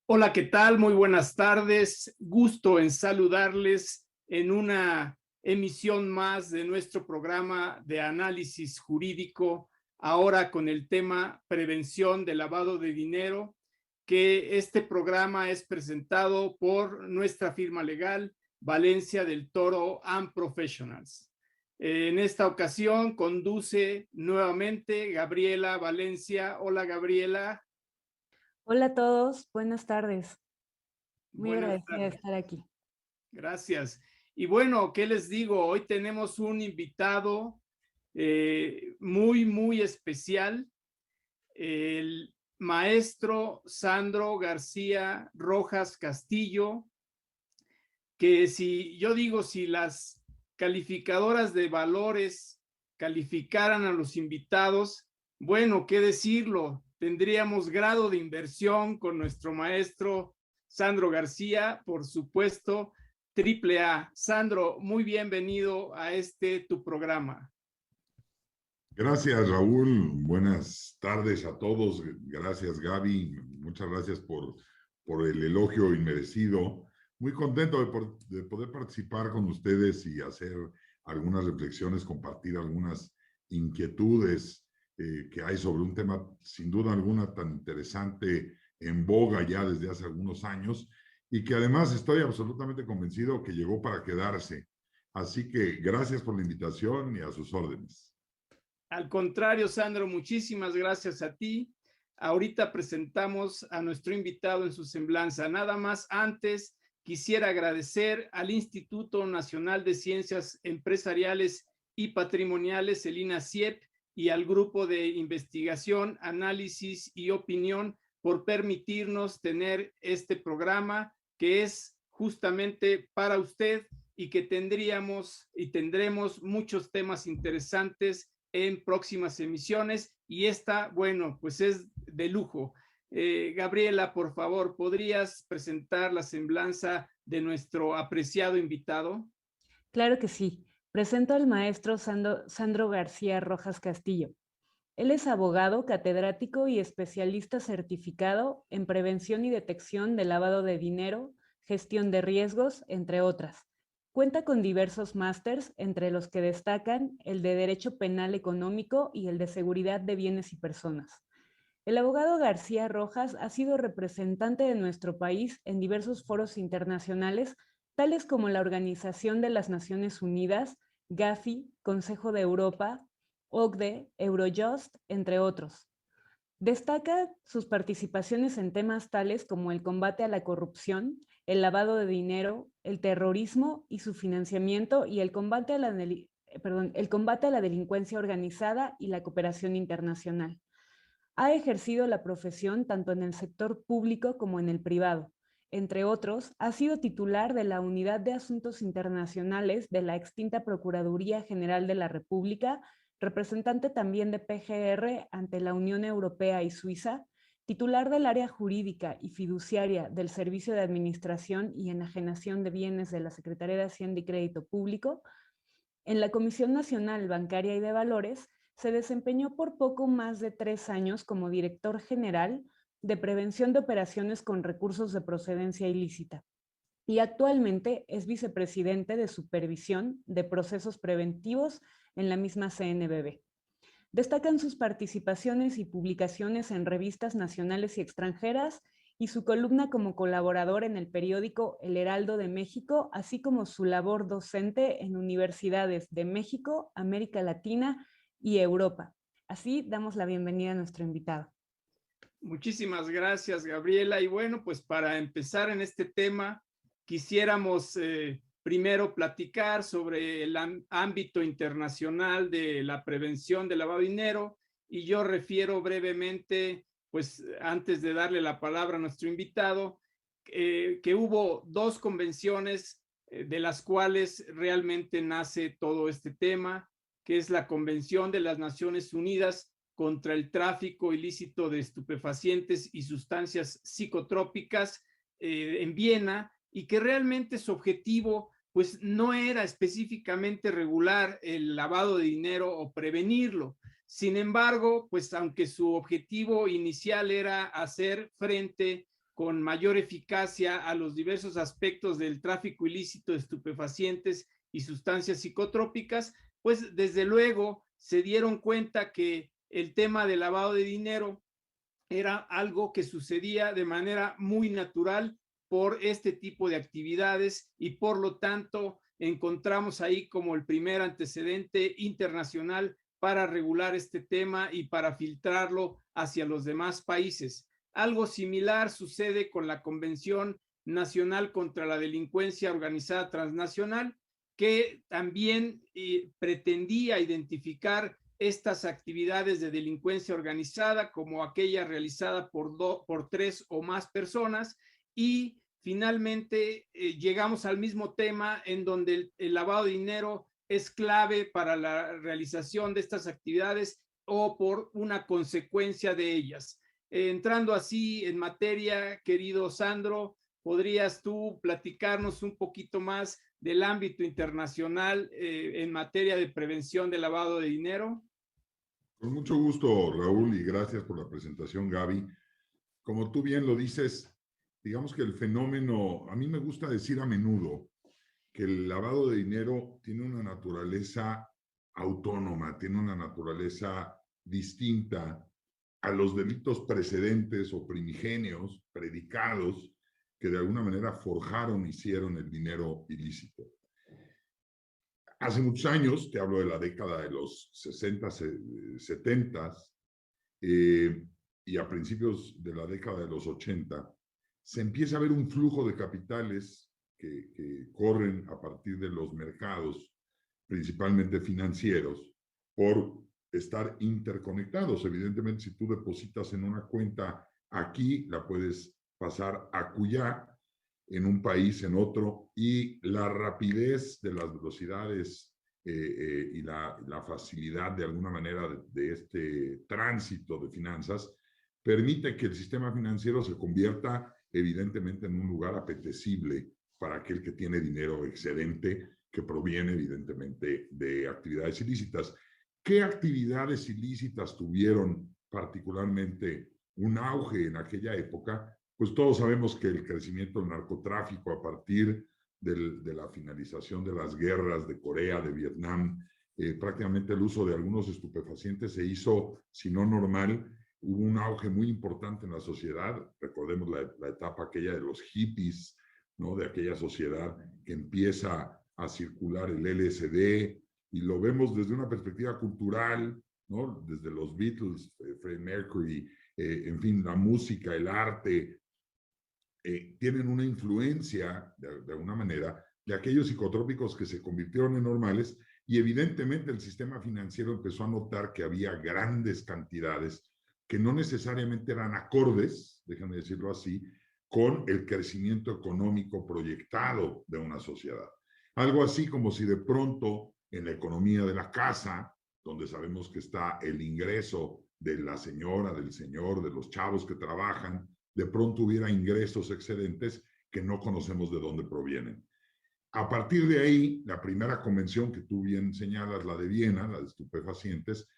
Hola, ¿qué tal? Muy buenas tardes. Gusto en saludarles en una emisión más de nuestro programa de análisis jurídico, ahora con el tema prevención del lavado de dinero, que este programa es presentado por nuestra firma legal, Valencia del Toro and Professionals. En esta ocasión conduce nuevamente Gabriela Valencia. Hola, Gabriela. Hola a todos, buenas tardes. Muy Buenas agradecida de tardes. estar aquí. Gracias. Y bueno, ¿qué les digo? Hoy tenemos un invitado muy especial, el maestro Sandro García Rojas Castillo, que si yo digo, si las calificadoras de valores calificaran a los invitados, bueno, ¿qué decirlo? Tendríamos grado de inversión con nuestro maestro Sandro García, por supuesto, triple A. Sandro, muy bienvenido a tu programa. Gracias, Raúl. Buenas tardes a todos. Gracias, Gaby. Muchas gracias por el elogio inmerecido. Muy contento de poder participar con ustedes y hacer algunas reflexiones, compartir algunas inquietudes que hay sobre un tema sin duda alguna tan interesante, en boga ya desde hace algunos años, y que además estoy absolutamente convencido que llegó para quedarse. Así que gracias por la invitación y a sus órdenes. Al contrario, Sandro, muchísimas gracias a ti. Ahorita presentamos a nuestro invitado en su semblanza. Nada más antes, quisiera agradecer al Instituto Nacional de Ciencias Empresariales y Patrimoniales, el INACIEP, y al Grupo de Investigación, Análisis y Opinión por permitirnos tener este programa que es justamente para usted y que tendríamos y tendremos muchos temas interesantes en próximas emisiones, y esta, bueno, pues es de lujo. Gabriela, por favor, ¿podrías presentar la semblanza de nuestro apreciado invitado? Claro que sí. Presento al maestro Sandro García Rojas Castillo. Él es abogado, catedrático y especialista certificado en prevención y detección de lavado de dinero, gestión de riesgos, entre otras. Cuenta con diversos másters, entre los que destacan el de Derecho Penal Económico y el de Seguridad de Bienes y Personas. El abogado García Rojas ha sido representante de nuestro país en diversos foros internacionales, tales como la Organización de las Naciones Unidas, Gafi, Consejo de Europa, OCDE, Eurojust, entre otros. Destaca sus participaciones en temas tales como el combate a la corrupción, el lavado de dinero, el terrorismo y su financiamiento y el combate a la delincuencia organizada y la cooperación internacional. Ha ejercido la profesión tanto en el sector público como en el privado. Entre otros, ha sido titular de la Unidad de Asuntos Internacionales de la extinta Procuraduría General de la República, representante también de PGR ante la Unión Europea y Suiza, titular del área jurídica y fiduciaria del Servicio de Administración y Enajenación de Bienes de la Secretaría de Hacienda y Crédito Público. En la Comisión Nacional Bancaria y de Valores se desempeñó por poco más de 3 años como director general de prevención de operaciones con recursos de procedencia ilícita y actualmente es vicepresidente de supervisión de procesos preventivos en la misma CNBV. Destacan sus participaciones y publicaciones en revistas nacionales y extranjeras y su columna como colaborador en el periódico El Heraldo de México, así como su labor docente en universidades de México, América Latina y Europa. Así damos la bienvenida a nuestro invitado. Muchísimas gracias, Gabriela. Y bueno, pues para empezar en este tema, quisiéramos primero platicar sobre el ámbito internacional de la prevención del lavado de dinero, y yo refiero brevemente, pues antes de darle la palabra a nuestro invitado, que hubo 2 convenciones de las cuales realmente nace todo este tema, que es la Convención de las Naciones Unidas contra el tráfico ilícito de estupefacientes y sustancias psicotrópicas en Viena, y que realmente su objetivo pues no era específicamente regular el lavado de dinero o prevenirlo. Sin embargo, pues aunque su objetivo inicial era hacer frente con mayor eficacia a los diversos aspectos del tráfico ilícito de estupefacientes y sustancias psicotrópicas, pues desde luego se dieron cuenta que el tema del lavado de dinero era algo que sucedía de manera muy natural por este tipo de actividades y por lo tanto encontramos ahí como el primer antecedente internacional para regular este tema y para filtrarlo hacia los demás países. Algo similar sucede con la Convención Nacional contra la Delincuencia Organizada Transnacional, que también pretendía identificar estas actividades de delincuencia organizada como aquella realizada por 3 o más personas, y finalmente llegamos al mismo tema en donde el lavado de dinero es clave para la realización de estas actividades o por una consecuencia de ellas. Entrando así en materia, querido Sandro, ¿podrías tú platicarnos un poquito más del ámbito internacional en materia de prevención del lavado de dinero? Con mucho gusto, Raúl, y gracias por la presentación, Gaby. Como tú bien lo dices, digamos que el fenómeno, a mí me gusta decir a menudo que el lavado de dinero tiene una naturaleza autónoma, tiene una naturaleza distinta a los delitos precedentes o primigenios, predicados, que de alguna manera forjaron, hicieron el dinero ilícito. Hace muchos años, te hablo de la década de los 60, 70, y a principios de la década de los 80, se empieza a ver un flujo de capitales que corren a partir de los mercados, principalmente financieros, por estar interconectados. Evidentemente, si tú depositas en una cuenta aquí, la puedes pasar a acullá, en un país, en otro, y la rapidez de las velocidades y la facilidad de alguna manera de este tránsito de finanzas permite que el sistema financiero se convierta evidentemente en un lugar apetecible para aquel que tiene dinero excedente que proviene evidentemente de actividades ilícitas. ¿Qué actividades ilícitas tuvieron particularmente un auge en aquella época? Pues todos sabemos que el crecimiento del narcotráfico a partir de la finalización de las guerras de Corea, de Vietnam, prácticamente el uso de algunos estupefacientes se hizo, si no normal, hubo un auge muy importante en la sociedad. Recordemos la etapa aquella de los hippies, ¿no? De aquella sociedad que empieza a circular el LSD, y lo vemos desde una perspectiva cultural, ¿no? Desde los Beatles, Freddie Mercury, en fin, la música, el arte, tienen una influencia, de alguna manera, de aquellos psicotrópicos que se convirtieron en normales, y evidentemente el sistema financiero empezó a notar que había grandes cantidades que no necesariamente eran acordes, déjenme decirlo así, con el crecimiento económico proyectado de una sociedad. Algo así como si de pronto en la economía de la casa, donde sabemos que está el ingreso de la señora, del señor, de los chavos que trabajan, de pronto hubiera ingresos excedentes que no conocemos de dónde provienen. A partir de ahí, la primera convención que tú bien señalas, la de Viena, la de estupefacientes,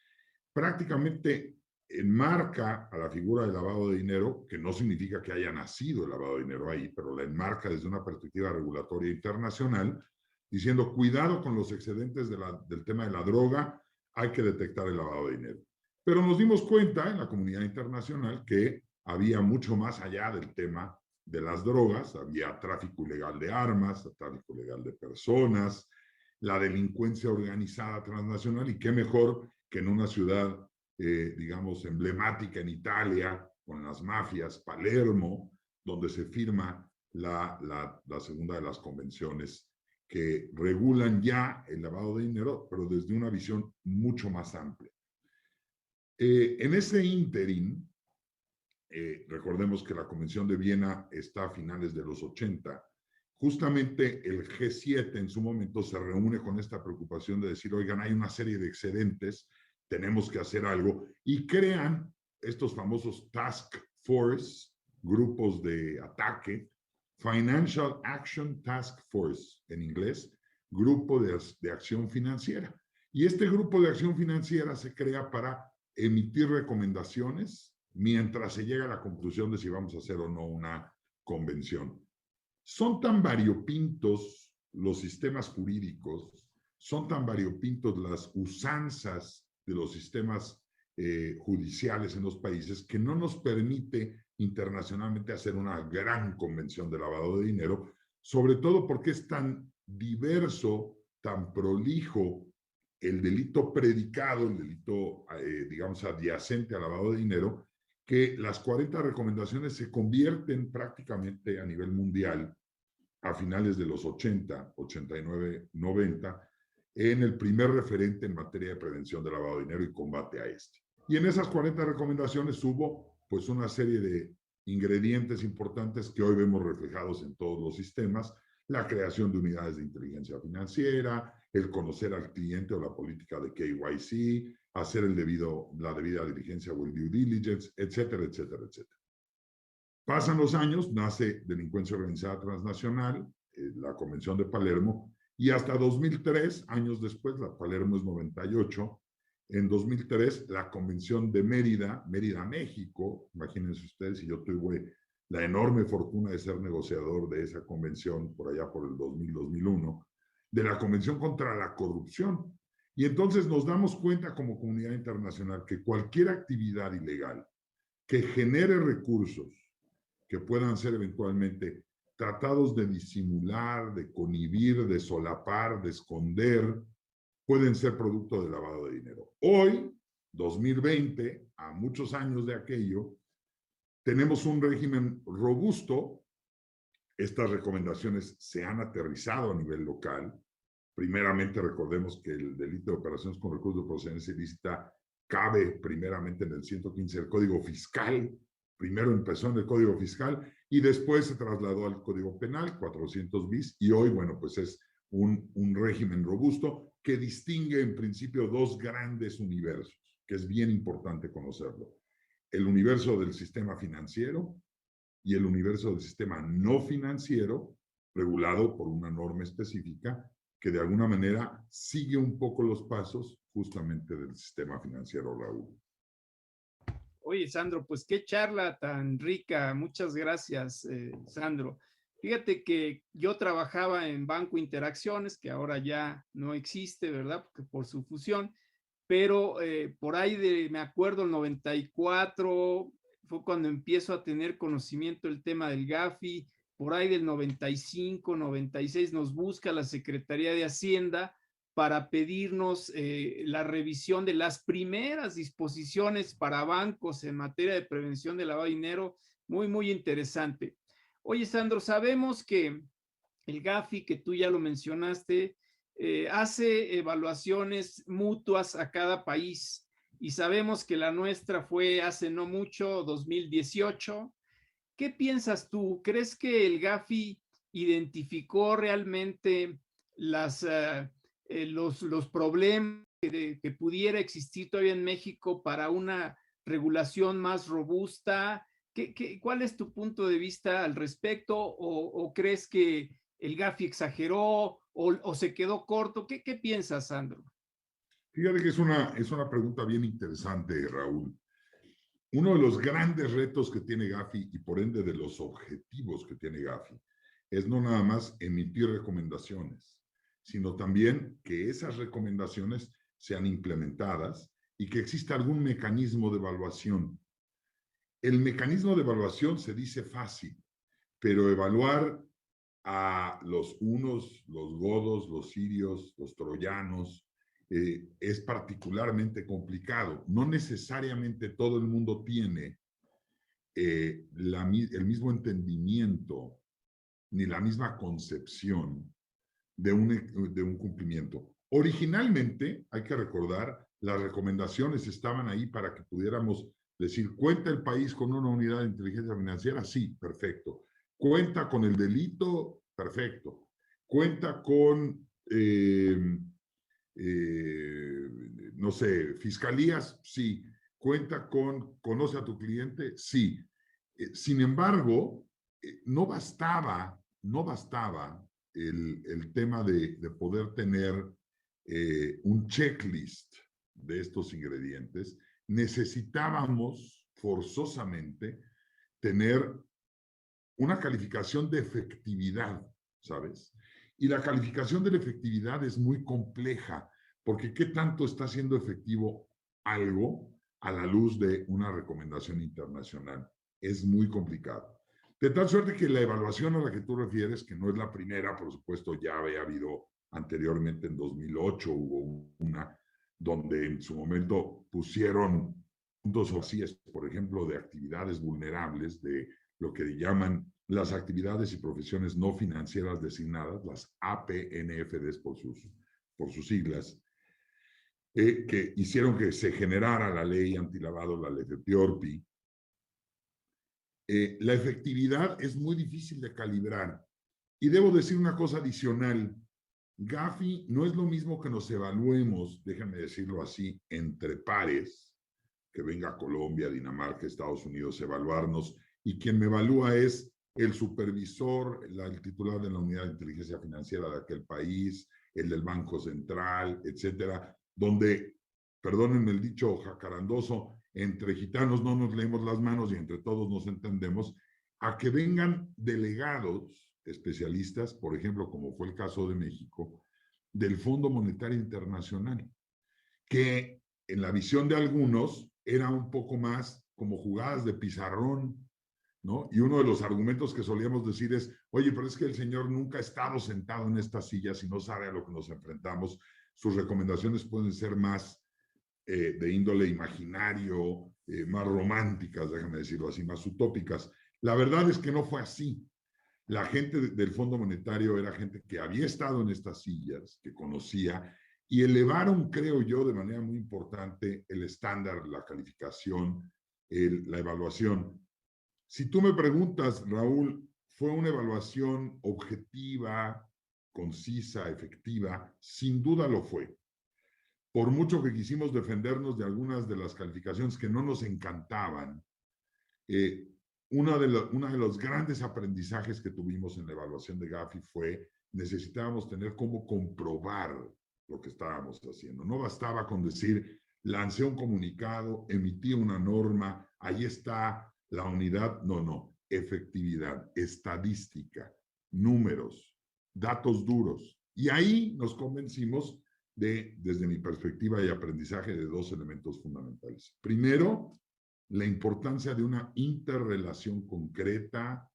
prácticamente enmarca a la figura del lavado de dinero, que no significa que haya nacido el lavado de dinero ahí, pero la enmarca desde una perspectiva regulatoria internacional, diciendo, cuidado con los excedentes del tema de la droga, hay que detectar el lavado de dinero. Pero nos dimos cuenta en la comunidad internacional que había mucho más allá del tema de las drogas, había tráfico ilegal de armas, tráfico ilegal de personas, la delincuencia organizada transnacional, y qué mejor que en una ciudad, digamos, emblemática en Italia, con las mafias, Palermo, donde se firma la segunda de las convenciones que regulan ya el lavado de dinero, pero desde una visión mucho más amplia. En ese ínterin, recordemos que la Convención de Viena está a finales de los 80. Justamente el G7 en su momento se reúne con esta preocupación de decir, oigan, hay una serie de excedentes, tenemos que hacer algo, y crean estos famosos Task Force, grupos de ataque, Financial Action Task Force, en inglés, grupo de acción financiera. Y este grupo de acción financiera se crea para emitir recomendaciones mientras se llega a la conclusión de si vamos a hacer o no una convención. Son tan variopintos los sistemas jurídicos, son tan variopintos las usanzas de los sistemas judiciales en los países que no nos permite internacionalmente hacer una gran convención de lavado de dinero, sobre todo porque es tan diverso, tan prolijo el delito predicado, el delito, digamos, adyacente al lavado de dinero, que las 40 recomendaciones se convierten prácticamente a nivel mundial a finales de los 80, 89, 90, en el primer referente en materia de prevención de lavado de dinero y combate a este. Y en esas 40 recomendaciones hubo pues una serie de ingredientes importantes que hoy vemos reflejados en todos los sistemas: la creación de unidades de inteligencia financiera, el conocer al cliente o la política de KYC, hacer la debida diligencia o el due diligence, etcétera, etcétera, etcétera. Pasan los años, nace Delincuencia Organizada Transnacional, la Convención de Palermo, y hasta 2003, años después, la Palermo es 98, en 2003 la Convención de Mérida, México, imagínense ustedes, y yo tuve la enorme fortuna de ser negociador de esa convención por allá por el 2000-2001, de la Convención contra la Corrupción. Y entonces nos damos cuenta como comunidad internacional que cualquier actividad ilegal que genere recursos que puedan ser eventualmente tratados de disimular, de conhibir, de solapar, de esconder, pueden ser producto de lavado de dinero. Hoy, 2020, a muchos años de aquello, tenemos un régimen robusto. Estas recomendaciones se han aterrizado a nivel local. Primeramente, recordemos que el delito de operaciones con recursos de procedencia ilícita cabe primeramente en el 115 del Código Fiscal. Primero empezó en el Código Fiscal y después se trasladó al Código Penal, 400 bis, y hoy, bueno, pues es un régimen robusto que distingue en principio dos grandes universos, que es bien importante conocerlo: el universo del sistema financiero y el universo del sistema no financiero, regulado por una norma específica que de alguna manera sigue un poco los pasos justamente del sistema financiero, Raúl. Oye, Sandro, pues qué charla tan rica. Muchas gracias, Sandro. Fíjate que yo trabajaba en Banco Interacciones, que ahora ya no existe, ¿verdad? Porque por su fusión, pero por ahí me acuerdo, el 94 fue cuando empiezo a tener conocimiento del tema del Gafi. Por ahí del 95, 96 nos busca la Secretaría de Hacienda para pedirnos la revisión de las primeras disposiciones para bancos en materia de prevención de lavado de dinero. Muy, muy interesante. Oye, Sandro, sabemos que el Gafi, que tú ya lo mencionaste, hace evaluaciones mutuas a cada país, y sabemos que la nuestra fue hace no mucho, 2018. ¿Qué piensas tú? ¿Crees que el Gafi identificó realmente los problemas que pudiera existir todavía en México para una regulación más robusta? ¿Cuál es tu punto de vista al respecto? ¿O crees que el Gafi exageró o se quedó corto? ¿Qué piensas, Sandro? Fíjate que es una pregunta bien interesante, Raúl. Uno de los grandes retos que tiene Gafi y por ende de los objetivos que tiene Gafi es no nada más emitir recomendaciones, sino también que esas recomendaciones sean implementadas y que exista algún mecanismo de evaluación. El mecanismo de evaluación se dice fácil, pero evaluar a los hunos, los godos, los sirios, los troyanos, es particularmente complicado. No necesariamente todo el mundo tiene el mismo entendimiento ni la misma concepción de un cumplimiento. Originalmente, hay que recordar, las recomendaciones estaban ahí para que pudiéramos decir: ¿cuenta el país con una unidad de inteligencia financiera? Sí, perfecto. ¿Cuenta con el delito? Perfecto. ¿Cuenta con, no sé, fiscalías? Sí. ¿Cuenta con, conoce a tu cliente? Sí. Sin embargo, no bastaba el tema de poder tener un checklist de estos ingredientes. Necesitábamos forzosamente tener una calificación de efectividad, ¿sabes? Y la calificación de la efectividad es muy compleja, porque ¿qué tanto está siendo efectivo algo a la luz de una recomendación internacional? Es muy complicado. De tal suerte que la evaluación a la que tú refieres, que no es la primera, por supuesto, ya había habido anteriormente en 2008, hubo una donde en su momento pusieron puntos o así, por ejemplo, de actividades vulnerables, de lo que llaman las actividades y profesiones no financieras designadas, las APNFDs por sus siglas, que hicieron que se generara la ley antilavado, la ley de Fiorpi. La efectividad es muy difícil de calibrar. Y debo decir una cosa adicional. Gafi no es lo mismo que nos evaluemos, déjenme decirlo así, entre pares, que venga Colombia, Dinamarca, Estados Unidos a evaluarnos, y quien me evalúa es el supervisor, el titular de la unidad de inteligencia financiera de aquel país, el del Banco Central, etcétera, donde, perdónenme el dicho jacarandoso, entre gitanos no nos leemos las manos y entre todos nos entendemos, a que vengan delegados especialistas, por ejemplo, como fue el caso de México, del Fondo Monetario Internacional, que en la visión de algunos era un poco más como jugadas de pizarrón, ¿no? Y uno de los argumentos que solíamos decir es, oye, pero es que el señor nunca ha estado sentado en estas sillas y no sabe a lo que nos enfrentamos. Sus recomendaciones pueden ser más de índole imaginario, más románticas, déjame decirlo así, más utópicas. La verdad es que no fue así. La gente del Fondo Monetario era gente que había estado en estas sillas, que conocía, y elevaron, creo yo, de manera muy importante el estándar, la calificación, la evaluación. Si tú me preguntas, Raúl, ¿fue una evaluación objetiva, concisa, efectiva? Sin duda lo fue. Por mucho que quisimos defendernos de algunas de las calificaciones que no nos encantaban, uno de los grandes aprendizajes que tuvimos en la evaluación de Gafi fue necesitábamos tener cómo comprobar lo que estábamos haciendo. No bastaba con decir, lancé un comunicado, emití una norma, ahí está la unidad. No, efectividad, estadística, números, datos duros. Y ahí nos convencimos desde mi perspectiva y aprendizaje, de dos elementos fundamentales. Primero, la importancia de una interrelación concreta,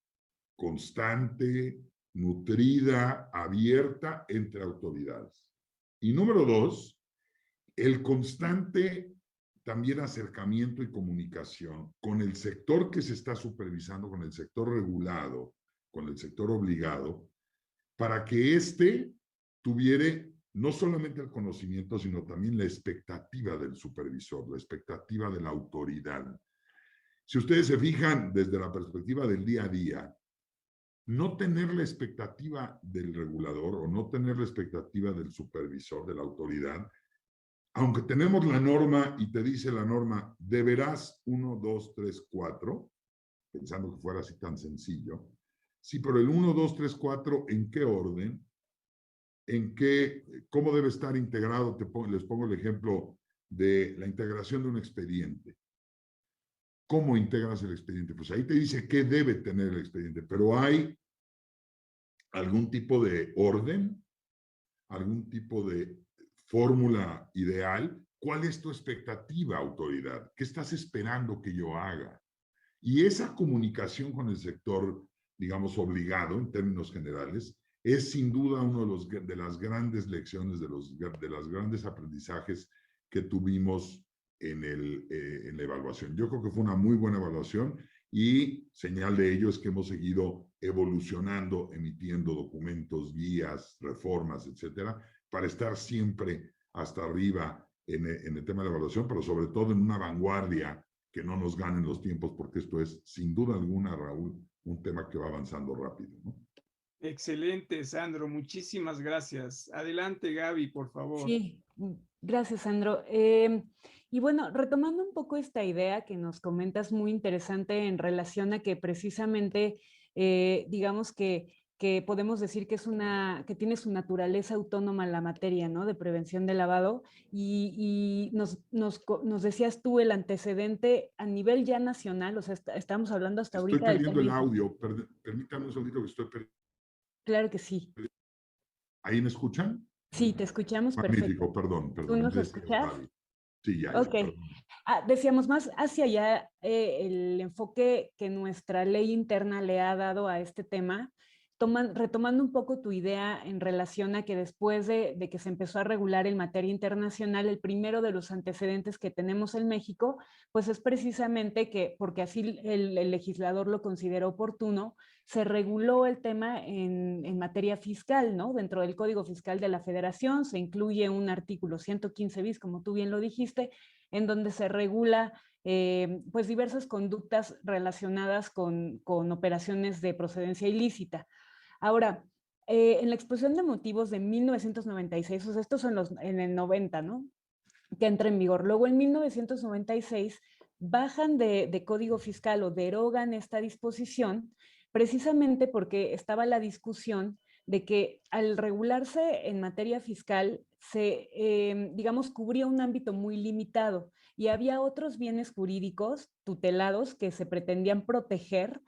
constante, nutrida, abierta entre autoridades. Y número dos, el constante también acercamiento y comunicación con el sector que se está supervisando, con el sector regulado, con el sector obligado, para que éste tuviera no solamente el conocimiento, sino también la expectativa del supervisor, la expectativa de la autoridad. Si ustedes se fijan desde la perspectiva del día a día, no tener la expectativa del regulador o no tener la expectativa del supervisor, de la autoridad, aunque tenemos la norma y te dice la norma, deberás 1, 2, 3, 4, pensando que fuera así tan sencillo. Sí, pero el 1, 2, 3, 4, ¿en qué orden? ¿Cómo debe estar integrado? Les pongo el ejemplo de la integración de un expediente. ¿Cómo integras el expediente? Pues ahí te dice qué debe tener el expediente, pero hay algún tipo de orden, algún tipo de fórmula ideal. ¿Cuál es tu expectativa, autoridad? ¿Qué estás esperando que yo haga? Y esa comunicación con el sector, digamos, obligado en términos generales, es sin duda uno de las grandes lecciones, de los grandes aprendizajes que tuvimos en la evaluación. Yo creo que fue una muy buena evaluación y señal de ello es que hemos seguido evolucionando, emitiendo documentos, guías, reformas, etcétera, para estar siempre hasta arriba en el tema de la evaluación, pero sobre todo en una vanguardia, que no nos ganen los tiempos, porque esto es, sin duda alguna, Raúl, un tema que va avanzando rápido, ¿no? Excelente, Sandro. Muchísimas gracias. Adelante, Gaby, por favor. Sí, gracias, Sandro. Y bueno, retomando un poco esta idea que nos comentas, muy interesante en relación a que precisamente, digamos que que podemos decir que que tiene su naturaleza autónoma la materia, ¿no? De prevención de lavado. Y nos decías tú el antecedente a nivel ya nacional, o sea, estamos hablando hasta Estoy ahorita del perdiendo el tema. audio. Permítame un segundito que estoy perdiendo. Claro que sí. ¿Ahí me escuchan? Sí, te escuchamos perfecto. Magnífico, perdón. ¿Tú nos Decía escuchas? Gaby. Sí, ya, Ok. perdón. Decíamos más hacia allá el enfoque que nuestra ley interna le ha dado a este tema, retomando un poco tu idea en relación a que después de que se empezó a regular en materia internacional, el primero de los antecedentes que tenemos en México, pues es precisamente que, porque así el legislador lo consideró oportuno, se reguló el tema en materia fiscal, ¿no? Dentro del Código Fiscal de la Federación se incluye un artículo 115 bis, como tú bien lo dijiste, en donde se regula pues diversas conductas relacionadas con operaciones de procedencia ilícita. Ahora, en la exposición de motivos de 1996, o sea, estos son en el 90, ¿no? Que entra en vigor. Luego en 1996 bajan de código fiscal o derogan esta disposición precisamente porque estaba la discusión de que al regularse en materia fiscal digamos, cubría un ámbito muy limitado y había otros bienes jurídicos tutelados que se pretendían proteger,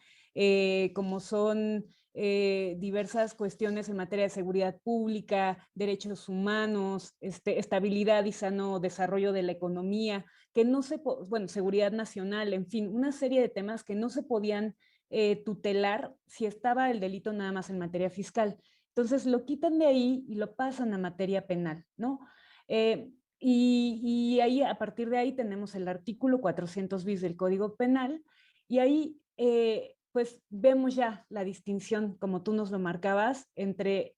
como son diversas cuestiones en materia de seguridad pública, derechos humanos, estabilidad y sano desarrollo de la economía, que no se, bueno, seguridad nacional, en fin, una serie de temas que no se podían tutelar si estaba el delito nada más en materia fiscal. Entonces lo quitan de ahí y lo pasan a materia penal, ¿no? Y ahí, a partir de ahí, tenemos el artículo 400 bis del Código Penal, y ahí pues vemos ya la distinción, como tú nos lo marcabas, entre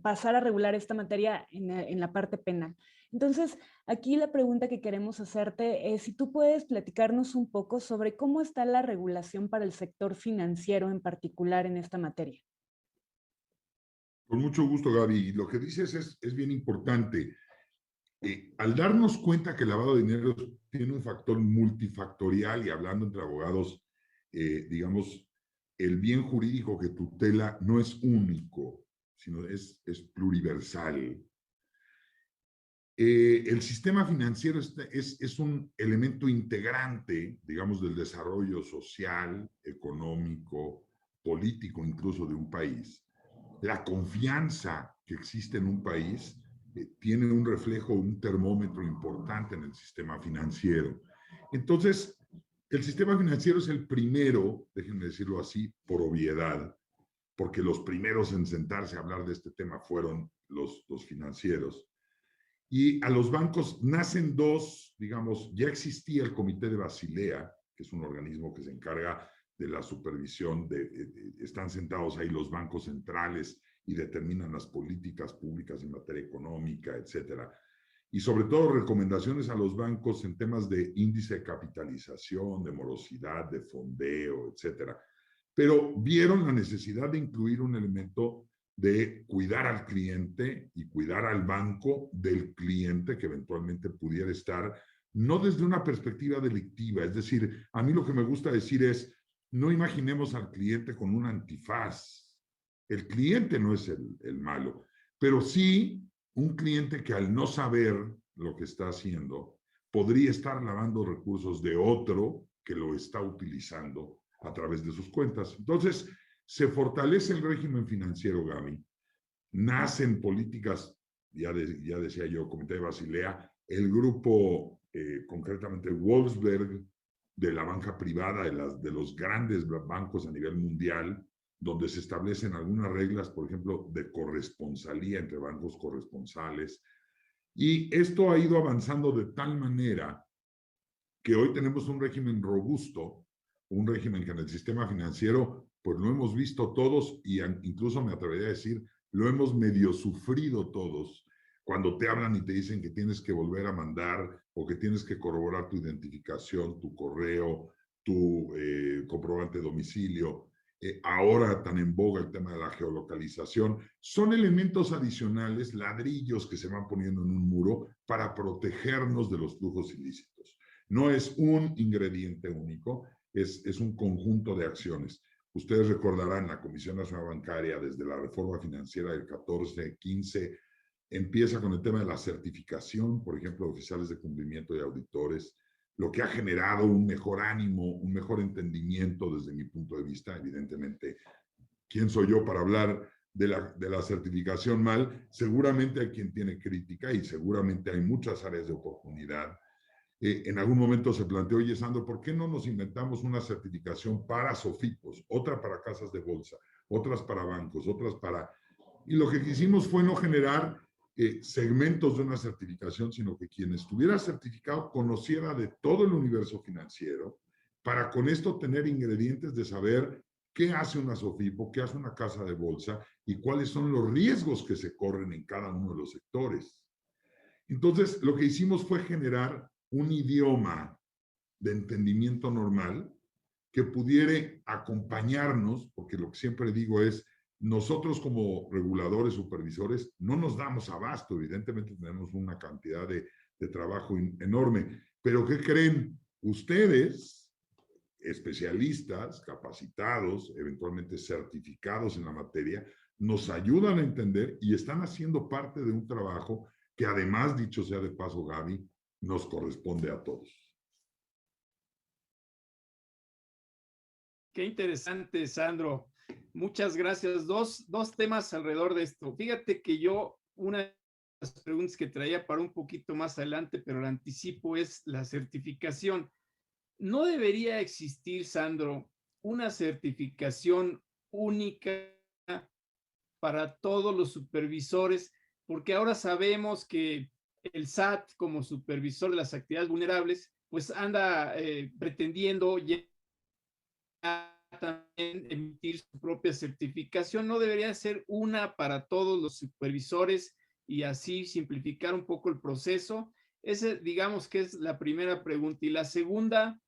pasar a regular esta materia en la parte penal. Entonces, aquí la pregunta que queremos hacerte es si tú puedes platicarnos un poco sobre cómo está la regulación para el sector financiero en particular en esta materia. Con mucho gusto, Gaby. Lo que dices es bien importante. Al darnos cuenta que el lavado de dinero tiene un factor multifactorial, y hablando entre abogados, digamos, el bien jurídico que tutela no es único, sino es pluriversal. El sistema financiero es un elemento integrante, digamos, del desarrollo social, económico, político, incluso de un país. La confianza que existe en un país tiene un reflejo, un termómetro importante en el sistema financiero. Entonces, el sistema financiero es el primero, déjenme decirlo así, por obviedad, porque los primeros en sentarse a hablar de este tema fueron los financieros. Y a los bancos nacen dos, digamos, ya existía el Comité de Basilea, que es un organismo que se encarga de la supervisión, están sentados ahí los bancos centrales y determinan las políticas públicas en materia económica, etcétera. Y sobre todo recomendaciones a los bancos en temas de índice de capitalización, de morosidad, de fondeo, etcétera. Pero vieron la necesidad de incluir un elemento de cuidar al cliente y cuidar al banco del cliente que eventualmente pudiera estar, no desde una perspectiva delictiva. Es decir, a mí lo que me gusta decir es, no imaginemos al cliente con un antifaz. El cliente no es el malo, pero sí un cliente que al no saber lo que está haciendo, podría estar lavando recursos de otro que lo está utilizando a través de sus cuentas. Entonces, se fortalece el régimen financiero, Gaby. Nacen políticas, ya decía yo, Comité de Basilea, el grupo, concretamente Wolfsberg, de la banca privada, de los grandes bancos a nivel mundial, donde se establecen algunas reglas, por ejemplo, de corresponsalía entre bancos corresponsales. Y esto ha ido avanzando de tal manera que hoy tenemos un régimen robusto, un régimen que en el sistema financiero, pues lo hemos visto todos, y incluso me atrevería a decir, lo hemos medio sufrido todos, cuando te hablan y te dicen que tienes que volver a mandar o que tienes que corroborar tu identificación, tu correo, tu comprobante de domicilio. Ahora tan en boga el tema de la geolocalización, son elementos adicionales, ladrillos que se van poniendo en un muro para protegernos de los flujos ilícitos. No es un ingrediente único, es un conjunto de acciones. Ustedes recordarán, la Comisión Nacional Bancaria, desde la reforma financiera del 14-15, empieza con el tema de la certificación, por ejemplo, de oficiales de cumplimiento y auditores, lo que ha generado un mejor ánimo, un mejor entendimiento desde mi punto de vista. Evidentemente, ¿quién soy yo para hablar de la certificación mal? Seguramente hay quien tiene crítica y seguramente hay muchas áreas de oportunidad. En algún momento se planteó, oye, Sandro, ¿por qué no nos inventamos una certificación para SOFIPOS, otra para casas de bolsa, otras para bancos, otras para... Y lo que quisimos fue no generar segmentos de una certificación, sino que quien estuviera certificado conociera de todo el universo financiero, para con esto tener ingredientes de saber qué hace una SOFIPO, qué hace una casa de bolsa y cuáles son los riesgos que se corren en cada uno de los sectores. Entonces, lo que hicimos fue generar un idioma de entendimiento normal que pudiera acompañarnos, porque lo que siempre digo es, nosotros como reguladores, supervisores, no nos damos abasto, evidentemente tenemos una cantidad de trabajo enorme, pero ¿qué creen? Ustedes, especialistas, capacitados, eventualmente certificados en la materia, nos ayudan a entender y están haciendo parte de un trabajo que además, dicho sea de paso, Gaby, nos corresponde a todos. Qué interesante, Sandro. Muchas gracias. Dos temas alrededor de esto. Fíjate que yo, una de las preguntas que traía para un poquito más adelante, pero la anticipo, es la certificación. ¿No debería existir, Sandro, una certificación única para todos los supervisores? Porque ahora sabemos que el SAT, como supervisor de las actividades vulnerables, pues anda pretendiendo ya también emitir su propia certificación. ¿No debería ser una para todos los supervisores y así simplificar un poco el proceso? Ese, digamos que es la primera pregunta. Y la segunda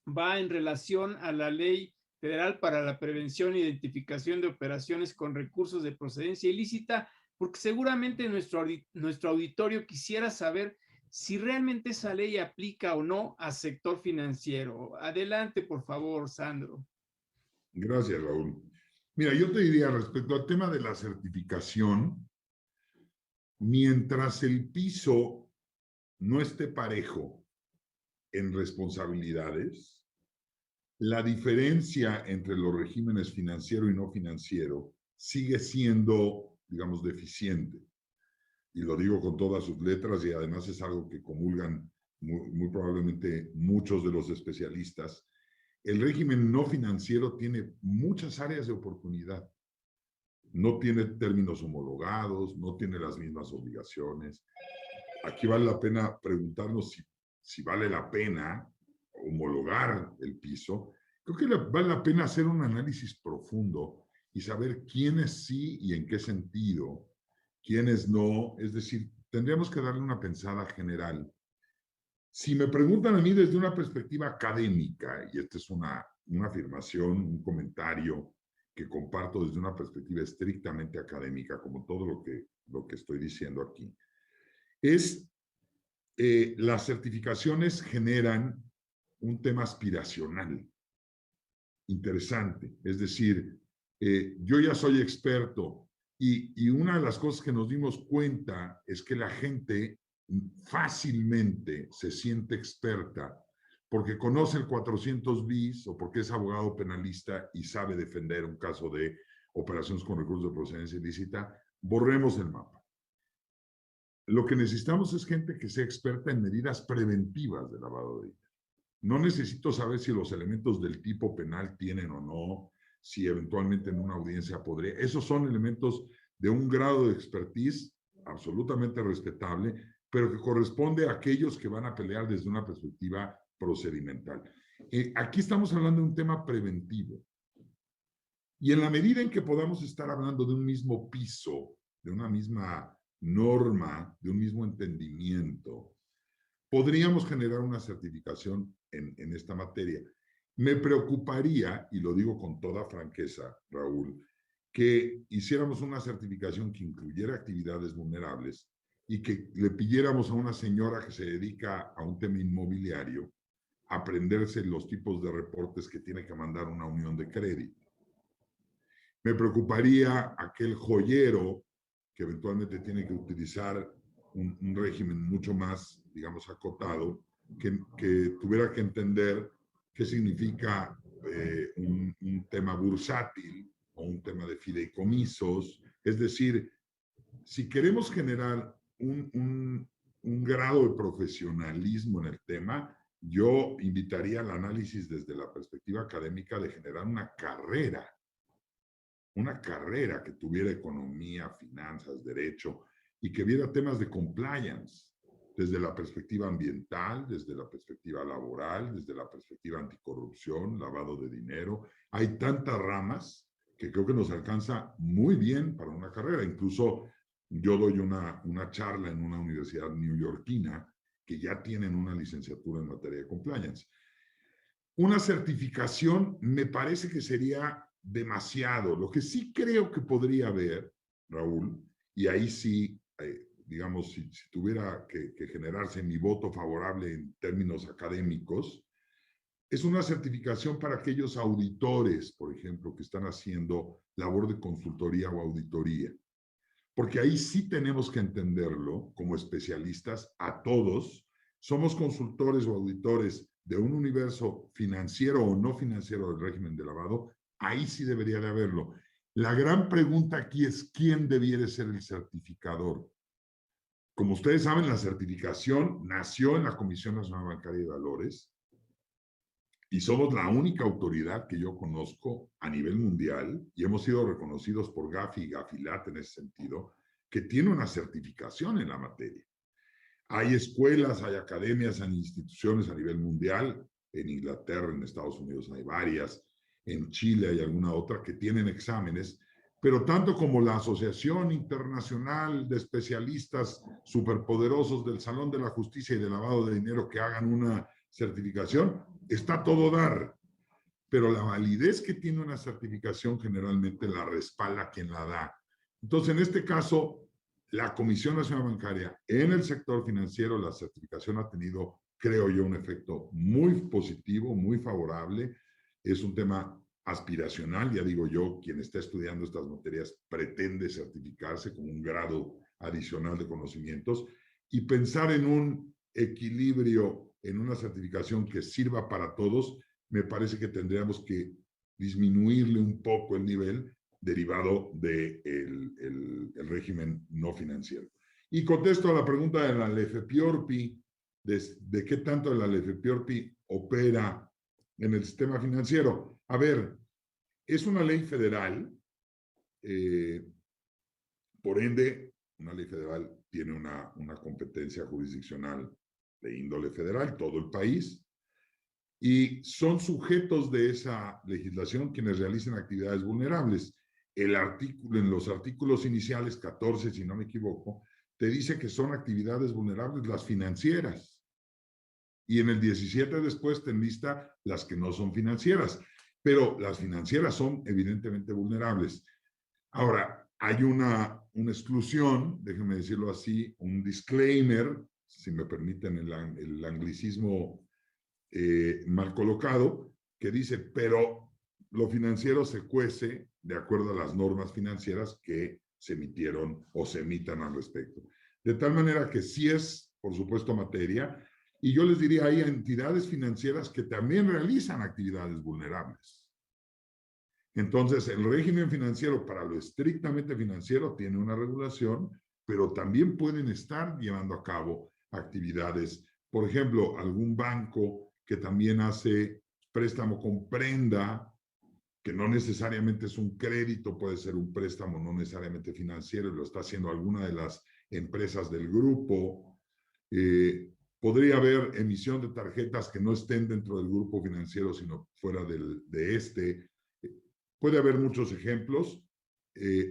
va en relación a la Ley Federal para la Prevención e Identificación de Operaciones con Recursos de Procedencia Ilícita, porque seguramente nuestro auditorio quisiera saber si realmente esa ley aplica o no al sector financiero. Adelante, por favor, Sandro. Gracias, Raúl. Mira, yo te diría respecto al tema de la certificación, mientras el piso no esté parejo en responsabilidades, la diferencia entre los regímenes financiero y no financiero sigue siendo, digamos, deficiente. Y lo digo con todas sus letras y además es algo que comulgan muy probablemente muchos de los especialistas. El régimen no financiero tiene muchas áreas de oportunidad. No tiene términos homologados, no tiene las mismas obligaciones. Aquí vale la pena preguntarnos si vale la pena homologar el piso. Creo que vale la pena hacer un análisis profundo y saber quiénes sí y en qué sentido, quiénes no. Es decir, tendríamos que darle una pensada general. Si me preguntan a mí desde una perspectiva académica, y esta es una afirmación, un comentario que comparto desde una perspectiva estrictamente académica, como todo lo que estoy diciendo aquí, es las certificaciones generan un tema aspiracional interesante. Es decir, yo ya soy experto y una de las cosas que nos dimos cuenta es que la gente fácilmente se siente experta porque conoce el 400 bis o porque es abogado penalista y sabe defender un caso de operaciones con recursos de procedencia ilícita. Borremos el mapa. Lo que necesitamos es gente que sea experta en medidas preventivas de lavado de dinero. No necesito saber si los elementos del tipo penal tienen o no, si eventualmente en una audiencia podría. Esos son elementos de un grado de expertise absolutamente respetable, pero que corresponde a aquellos que van a pelear desde una perspectiva procedimental. Aquí estamos hablando de un tema preventivo. Y en la medida en que podamos estar hablando de un mismo piso, de una misma norma, de un mismo entendimiento, podríamos generar una certificación en esta materia. Me preocuparía, y lo digo con toda franqueza, Raúl, que hiciéramos una certificación que incluyera actividades vulnerables y que le pidiéramos a una señora que se dedica a un tema inmobiliario aprenderse los tipos de reportes que tiene que mandar una unión de crédito. Me preocuparía aquel joyero que eventualmente tiene que utilizar un régimen mucho más, digamos, acotado, que tuviera que entender qué significa un tema bursátil o un tema de fideicomisos. Es decir, si queremos generar un grado de profesionalismo en el tema, yo invitaría al análisis desde la perspectiva académica de generar una carrera que tuviera economía, finanzas, derecho y que viera temas de compliance desde la perspectiva ambiental, desde la perspectiva laboral, desde la perspectiva anticorrupción, lavado de dinero. Hay tantas ramas que creo que nos alcanza muy bien para una carrera. Incluso yo doy una charla en una universidad neoyorquina que ya tienen una licenciatura en materia de compliance. Una certificación me parece que sería demasiado. Lo que sí creo que podría haber, Raúl, y ahí sí, digamos, si tuviera que generarse mi voto favorable en términos académicos, es una certificación para aquellos auditores, por ejemplo, que están haciendo labor de consultoría o auditoría. Porque ahí sí tenemos que entenderlo como especialistas a todos. Somos consultores o auditores de un universo financiero o no financiero del régimen de lavado, ahí sí debería de haberlo. La gran pregunta aquí es quién debiera ser el certificador. Como ustedes saben, la certificación nació en la Comisión Nacional Bancaria de Valores y somos la única autoridad que yo conozco a nivel mundial y hemos sido reconocidos por Gafi y Gafilat en ese sentido, que tiene una certificación en la materia. Hay escuelas, hay academias, hay instituciones a nivel mundial, en Inglaterra, en Estados Unidos hay varias, en Chile hay alguna otra que tienen exámenes, pero tanto como la Asociación Internacional de Especialistas Superpoderosos del Salón de la Justicia y de Lavado de Dinero que hagan una certificación, está todo dar, pero la validez que tiene una certificación generalmente la respalda quien la da. Entonces, en este caso, la Comisión Nacional Bancaria en el sector financiero, la certificación ha tenido, creo yo, un efecto muy positivo, muy favorable. Es un tema aspiracional, ya digo yo, quien está estudiando estas materias pretende certificarse con un grado adicional de conocimientos y pensar en un equilibrio, en una certificación que sirva para todos, me parece que tendríamos que disminuirle un poco el nivel derivado del el régimen no financiero. Y contesto a la pregunta de la LEFEPIORPI, de qué tanto la LEFEPIORPI opera en el sistema financiero. A ver, es una ley federal, por ende, una ley federal tiene una competencia jurisdiccional de índole federal, todo el país, y son sujetos de esa legislación quienes realicen actividades vulnerables. El artículo, en los artículos iniciales, 14, si no me equivoco, te dice que son actividades vulnerables las financieras. Y en el 17 después te enlista las que no son financieras. Pero las financieras son evidentemente vulnerables. Ahora, hay una exclusión, déjenme decirlo así, un disclaimer, si me permiten el anglicismo mal colocado, que dice, pero lo financiero se cuece de acuerdo a las normas financieras que se emitieron o se emitan al respecto. De tal manera que sí es, por supuesto, materia, y yo les diría, hay entidades financieras que también realizan actividades vulnerables. Entonces, el régimen financiero para lo estrictamente financiero tiene una regulación, pero también pueden estar llevando a cabo actividades. Por ejemplo, algún banco que también hace préstamo con prenda, que no necesariamente es un crédito, puede ser un préstamo no necesariamente financiero, y lo está haciendo alguna de las empresas del grupo. Podría haber emisión de tarjetas que no estén dentro del grupo financiero, sino fuera de este. Puede haber muchos ejemplos,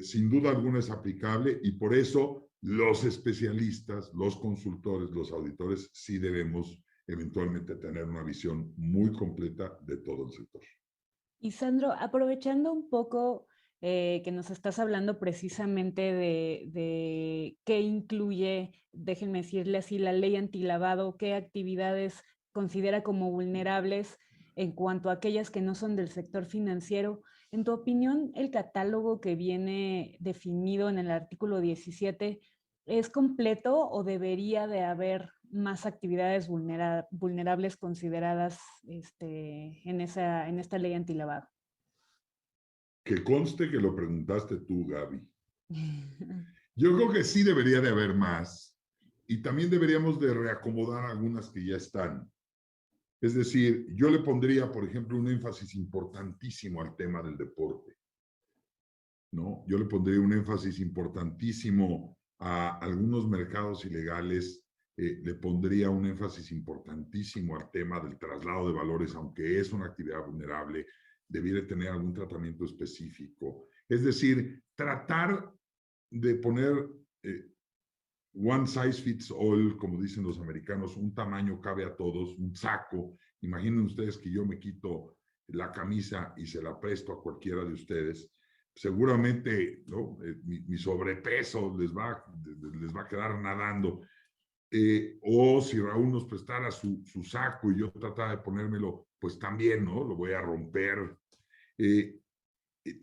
sin duda alguna es aplicable y por eso los especialistas, los consultores, los auditores, sí debemos eventualmente tener una visión muy completa de todo el sector. Y Sandro, aprovechando un poco que nos estás hablando precisamente de qué incluye, déjenme decirle así, la ley antilavado, qué actividades considera como vulnerables, en cuanto a aquellas que no son del sector financiero. En tu opinión, ¿el catálogo que viene definido en el artículo 17 es completo o debería de haber más actividades vulnerables consideradas en esta ley antilavado? Que conste que lo preguntaste tú, Gaby. Yo creo que sí debería de haber más y también deberíamos de reacomodar algunas que ya están. Es decir, yo le pondría, por ejemplo, un énfasis importantísimo al tema del deporte, ¿no? Yo le pondría un énfasis importantísimo a algunos mercados ilegales, le pondría un énfasis importantísimo al tema del traslado de valores, aunque es una actividad vulnerable, debiera tener algún tratamiento específico. Es decir, tratar de poner one size fits all, como dicen los americanos, un tamaño cabe a todos, un saco. Imaginen ustedes que yo me quito la camisa y se la presto a cualquiera de ustedes. Seguramente, ¿no? Mi sobrepeso les va a quedar nadando. O si Raúl nos prestara su saco y yo tratara de ponérmelo, pues también, ¿no? Lo voy a romper.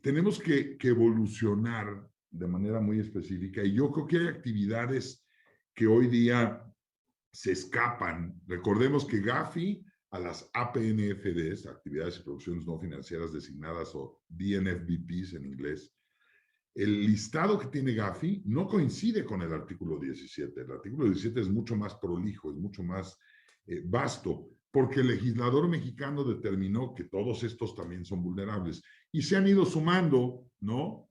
Tenemos que evolucionar de manera muy específica y yo creo que hay actividades que hoy día se escapan. Recordemos que Gafi a las APNFDs, actividades y producciones no financieras designadas, o DNFBPs en inglés, el listado que tiene Gafi no coincide con el artículo 17. El artículo 17 es mucho más prolijo, es mucho más vasto, porque el legislador mexicano determinó que todos estos también son vulnerables y se han ido sumando, ¿no?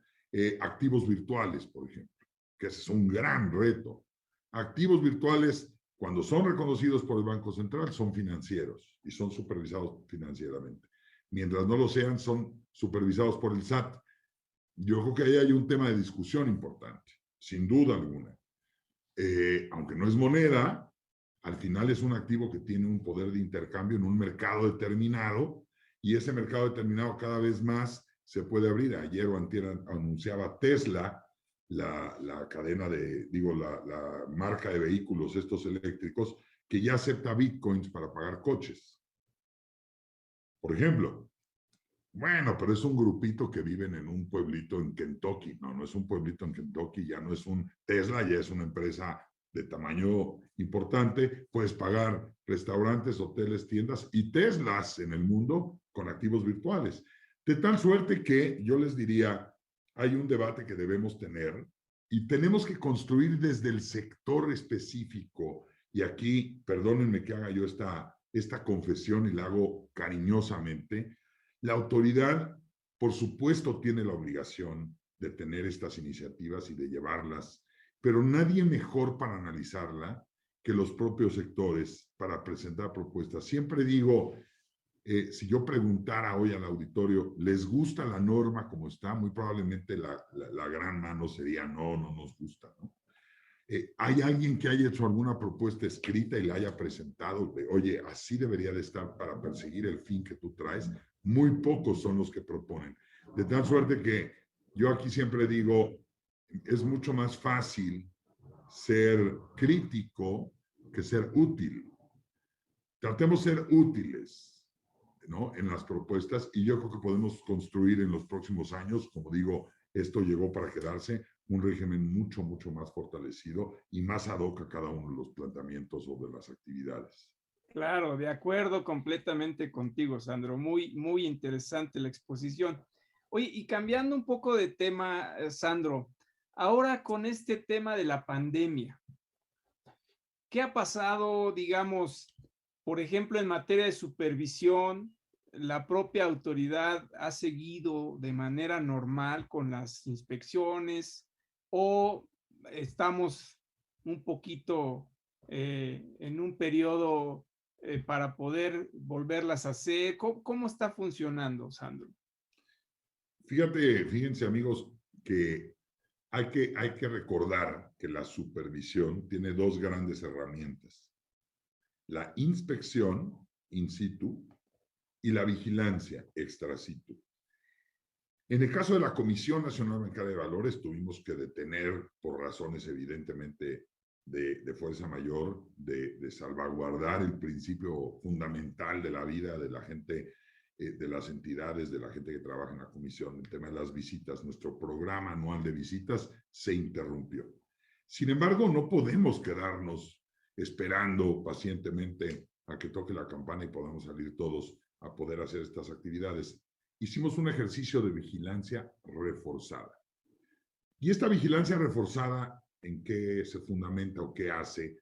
Activos virtuales, por ejemplo, que ese es un gran reto. Activos virtuales, cuando son reconocidos por el Banco Central, son financieros y son supervisados financieramente. Mientras no lo sean, son supervisados por el SAT. Yo creo que ahí hay un tema de discusión importante, sin duda alguna. Aunque no es moneda, al final es un activo que tiene un poder de intercambio en un mercado determinado y ese mercado determinado cada vez más se puede abrir. Ayer o antier anunciaba Tesla, la cadena la marca de vehículos estos eléctricos, que ya acepta bitcoins para pagar coches. Por ejemplo. Bueno, pero es un grupito que viven en un pueblito en Kentucky. No es un pueblito en Kentucky, ya no es un Tesla, ya es una empresa de tamaño importante. Puedes pagar restaurantes, hoteles, tiendas y Teslas en el mundo con activos virtuales. De tal suerte que yo les diría, hay un debate que debemos tener y tenemos que construir desde el sector específico. Y aquí, perdónenme que haga yo esta confesión y la hago cariñosamente. La autoridad, por supuesto, tiene la obligación de tener estas iniciativas y de llevarlas, pero nadie mejor para analizarla que los propios sectores para presentar propuestas. Siempre digo, si yo preguntara hoy al auditorio, ¿les gusta la norma como está? Muy probablemente la gran mano sería no nos gusta, ¿no? ¿Hay alguien que haya hecho alguna propuesta escrita y la haya presentado de, oye, así debería de estar para perseguir el fin que tú traes? Muy pocos son los que proponen. De tal suerte que yo aquí siempre digo, es mucho más fácil ser crítico que ser útil. Tratemos de ser útiles, ¿no? En las propuestas y yo creo que podemos construir en los próximos años, como digo, esto llegó para quedarse, un régimen mucho más fortalecido y más ad hoc a cada uno de los planteamientos o de las actividades. Claro, de acuerdo completamente contigo, Sandro. Muy interesante la exposición. Oye, y cambiando un poco de tema, Sandro, ahora con este tema de la pandemia, ¿qué ha pasado, digamos, por ejemplo, en materia de supervisión? ¿La propia autoridad ha seguido de manera normal con las inspecciones o estamos un poquito en un periodo para poder volverlas a hacer? ¿Cómo está funcionando, Sandro? Fíjense amigos, que hay que recordar que la supervisión tiene dos grandes herramientas. La inspección in situ y la vigilancia extra situ. En el caso de la Comisión Nacional Bancaria de Valores, tuvimos que detener, por razones evidentemente de fuerza mayor, de salvaguardar el principio fundamental de la vida de la gente, de las entidades, de la gente que trabaja en la comisión. El tema de las visitas, nuestro programa anual de visitas se interrumpió. Sin embargo, no podemos quedarnos esperando pacientemente a que toque la campana y podamos salir todos a poder hacer estas actividades. Hicimos un ejercicio de vigilancia reforzada. Y esta vigilancia reforzada, ¿en qué se fundamenta o qué hace?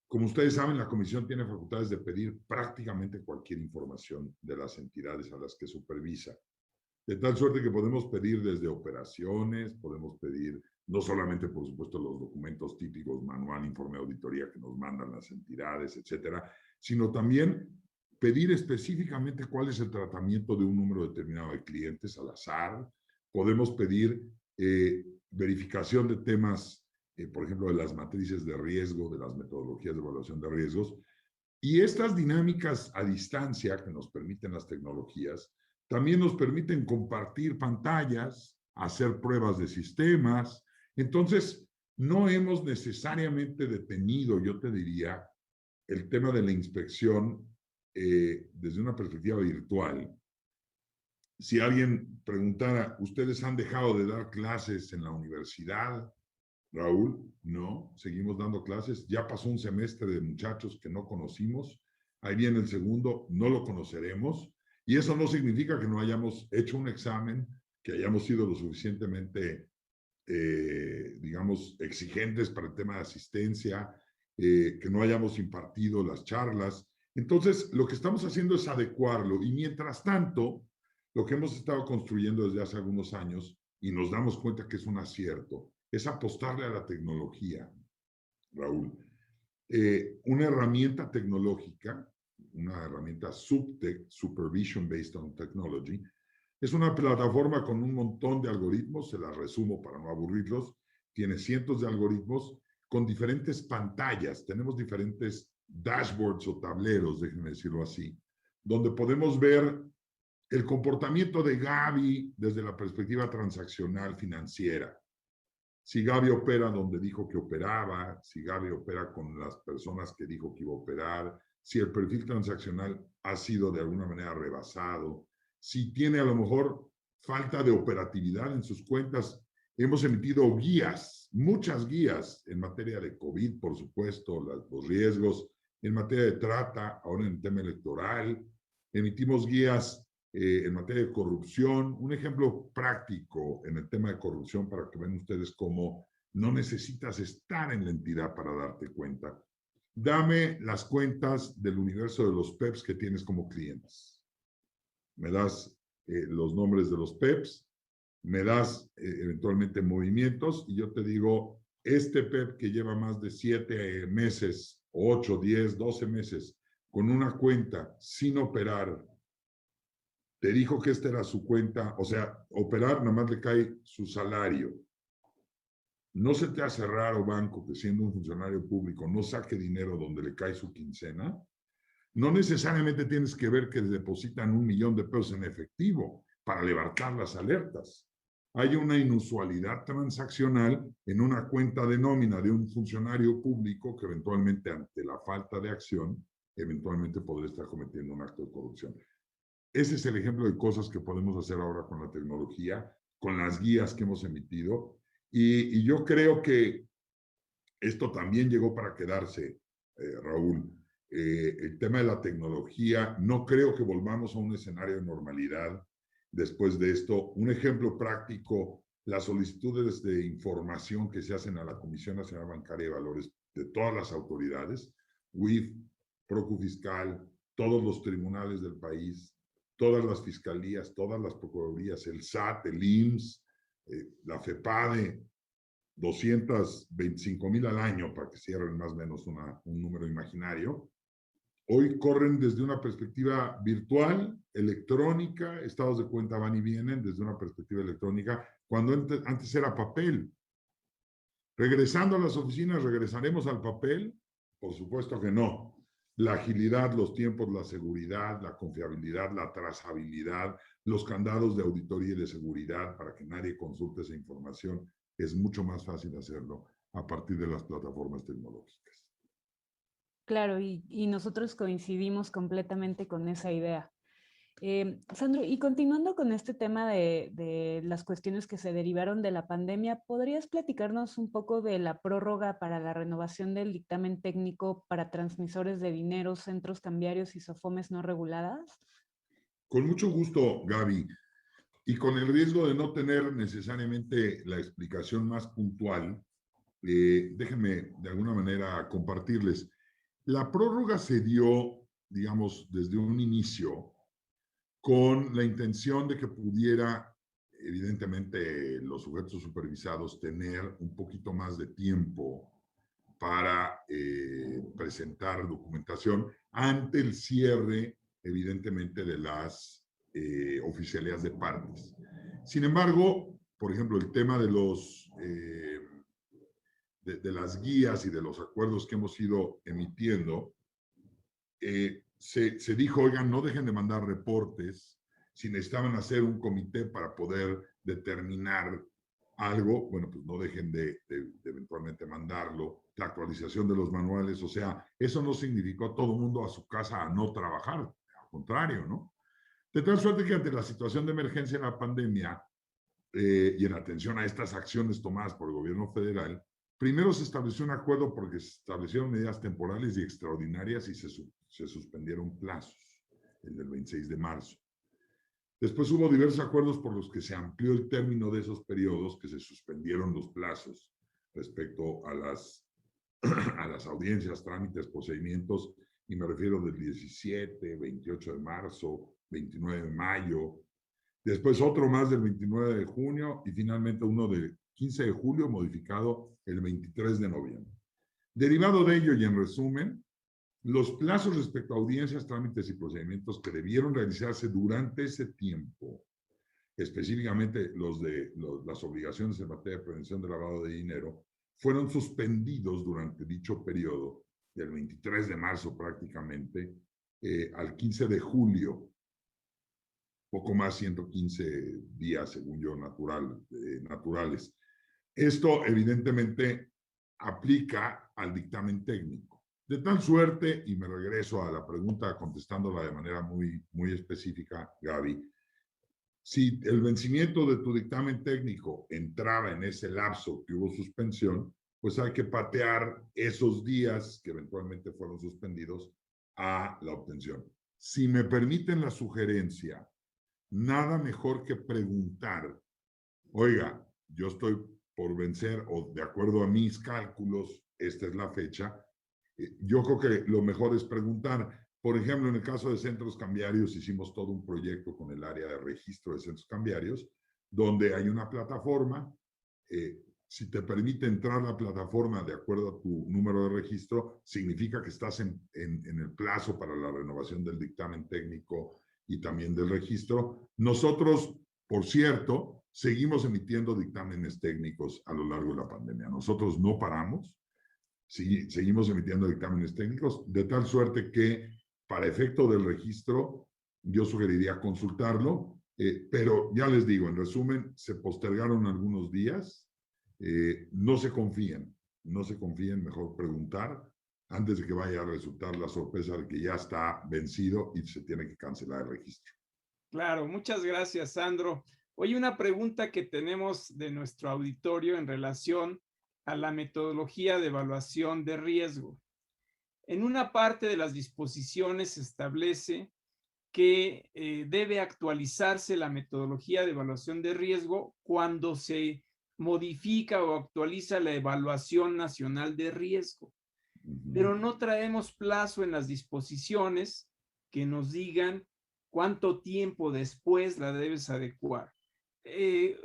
Como ustedes saben, la comisión tiene facultades de pedir prácticamente cualquier información de las entidades a las que supervisa. De tal suerte que podemos pedir desde operaciones, podemos pedir no solamente, por supuesto, los documentos típicos, manual, informe de auditoría que nos mandan las entidades, etcétera, sino también pedir específicamente cuál es el tratamiento de un número determinado de clientes al azar. Podemos pedir verificación de temas, por ejemplo, de las matrices de riesgo, de las metodologías de evaluación de riesgos. Y estas dinámicas a distancia que nos permiten las tecnologías, también nos permiten compartir pantallas, hacer pruebas de sistemas. Entonces, no hemos necesariamente detenido, yo te diría, el tema de la inspección desde una perspectiva virtual. Si alguien preguntara, ¿ustedes han dejado de dar clases en la universidad? Raúl, no, seguimos dando clases. Ya pasó un semestre de muchachos que no conocimos. Ahí viene el segundo, no lo conoceremos. Y eso no significa que no hayamos hecho un examen, que hayamos sido lo suficientemente, digamos, exigentes para el tema de asistencia, que no hayamos impartido las charlas. Entonces, lo que estamos haciendo es adecuarlo. Y mientras tanto, lo que hemos estado construyendo desde hace algunos años, y nos damos cuenta que es un acierto, es apostarle a la tecnología, Raúl. Una herramienta tecnológica, una herramienta SupTech, Supervision Based on Technology, es una plataforma con un montón de algoritmos, se las resumo para no aburrirlos, tiene cientos de algoritmos con diferentes pantallas, tenemos diferentes dashboards o tableros, déjenme decirlo así, donde podemos ver el comportamiento de Gaby desde la perspectiva transaccional financiera. Si Gaby opera donde dijo que operaba, si Gaby opera con las personas que dijo que iba a operar, si el perfil transaccional ha sido de alguna manera rebasado, si tiene a lo mejor falta de operatividad en sus cuentas. Hemos emitido guías, muchas guías en materia de COVID, por supuesto, los riesgos, en materia de trata, ahora en el tema electoral. Emitimos guías en materia de corrupción. Un ejemplo práctico en el tema de corrupción para que vean ustedes cómo no necesitas estar en la entidad para darte cuenta. Dame las cuentas del universo de los PEPs que tienes como clientes. Me das los nombres de los PEPs, me das eventualmente movimientos y yo te digo, este PEP que lleva más de 7 meses, 8, 10, 12 meses con una cuenta sin operar, te dijo que esta era su cuenta, o sea, operar nada más le cae su salario. ¿No se te hace raro, banco, que siendo un funcionario público no saque dinero donde le cae su quincena? No necesariamente tienes que ver que depositan $1,000,000 en efectivo para levantar las alertas. Hay una inusualidad transaccional en una cuenta de nómina de un funcionario público que eventualmente, ante la falta de acción, eventualmente podría estar cometiendo un acto de corrupción. Ese es el ejemplo de cosas que podemos hacer ahora con la tecnología, con las guías que hemos emitido. Y yo creo que esto también llegó para quedarse, Raúl. El tema de la tecnología, no creo que volvamos a un escenario de normalidad después de esto. Un ejemplo práctico, las solicitudes de información que se hacen a la Comisión Nacional Bancaria de Valores de todas las autoridades, UIF, Procufiscal, todos los tribunales del país, todas las fiscalías, todas las procuradurías, el SAT, el IMSS, la FEPADE, 225,000 al año para que cierren más o menos un número imaginario. Hoy corren desde una perspectiva virtual, electrónica, estados de cuenta van y vienen desde una perspectiva electrónica, cuando antes era papel. Regresando a las oficinas, ¿regresaremos al papel? Por supuesto que no. La agilidad, los tiempos, la seguridad, la confiabilidad, la trazabilidad, los candados de auditoría y de seguridad para que nadie consulte esa información es mucho más fácil hacerlo a partir de las plataformas tecnológicas. Claro, y nosotros coincidimos completamente con esa idea. Sandro, y continuando con este tema de las cuestiones que se derivaron de la pandemia, ¿podrías platicarnos un poco de la prórroga para la renovación del dictamen técnico para transmisores de dinero, centros cambiarios y SOFOMES no reguladas? Con mucho gusto, Gaby. Y con el riesgo de no tener necesariamente la explicación más puntual, déjenme de alguna manera compartirles. La prórroga se dio, digamos, desde un inicio con la intención de que pudiera, evidentemente, los sujetos supervisados tener un poquito más de tiempo para presentar documentación ante el cierre, evidentemente, de las oficialías de partes. Sin embargo, por ejemplo, el tema de los de las guías y de los acuerdos que hemos ido emitiendo, se dijo, oigan, no dejen de mandar reportes. Si necesitaban hacer un comité para poder determinar algo, bueno, pues no dejen de eventualmente mandarlo. La actualización de los manuales, o sea, eso no significó a todo el mundo a su casa a no trabajar, al contrario, ¿no? De tal suerte que ante la situación de emergencia en la pandemia y en atención a estas acciones tomadas por el gobierno federal, primero se estableció un acuerdo porque se establecieron medidas temporales y extraordinarias y se suspendieron plazos, el del 26 de marzo. Después hubo diversos acuerdos por los que se amplió el término de esos periodos, que se suspendieron los plazos respecto a las audiencias, trámites, procedimientos, y me refiero del 17, 28 de marzo, 29 de mayo, después otro más del 29 de junio y finalmente uno del 15 de julio modificado el 23 de noviembre. Derivado de ello y en resumen, los plazos respecto a audiencias, trámites y procedimientos que debieron realizarse durante ese tiempo, específicamente las obligaciones en materia de prevención del lavado de dinero, fueron suspendidos durante dicho periodo, del 23 de marzo prácticamente, al 15 de julio, poco más 115 días, según yo, naturales. Esto evidentemente aplica al dictamen técnico. De tal suerte, y me regreso a la pregunta contestándola de manera muy, muy específica, Gaby, si el vencimiento de tu dictamen técnico entraba en ese lapso que hubo suspensión, pues hay que patear esos días que eventualmente fueron suspendidos a la obtención. Si me permiten la sugerencia, nada mejor que preguntar, oiga, yo estoy por vencer o de acuerdo a mis cálculos, esta es la fecha. Yo creo que lo mejor es preguntar. Por ejemplo, en el caso de centros cambiarios, hicimos todo un proyecto con el área de registro de centros cambiarios, donde hay una plataforma. Si te permite entrar a la plataforma de acuerdo a tu número de registro, significa que estás en el plazo para la renovación del dictamen técnico y también del registro. Nosotros, por cierto, seguimos emitiendo dictámenes técnicos a lo largo de la pandemia. Nosotros no paramos, seguimos emitiendo dictámenes técnicos, de tal suerte que para efecto del registro yo sugeriría consultarlo, pero ya les digo, en resumen, se postergaron algunos días. No se confíen, mejor preguntar antes de que vaya a resultar la sorpresa de que ya está vencido y se tiene que cancelar el registro. Claro, muchas gracias, Sandro. Hoy una pregunta que tenemos de nuestro auditorio en relación a la metodología de evaluación de riesgo. En una parte de las disposiciones se establece que debe actualizarse la metodología de evaluación de riesgo cuando se modifica o actualiza la evaluación nacional de riesgo. Pero no traemos plazo en las disposiciones que nos digan cuánto tiempo después la debes adecuar.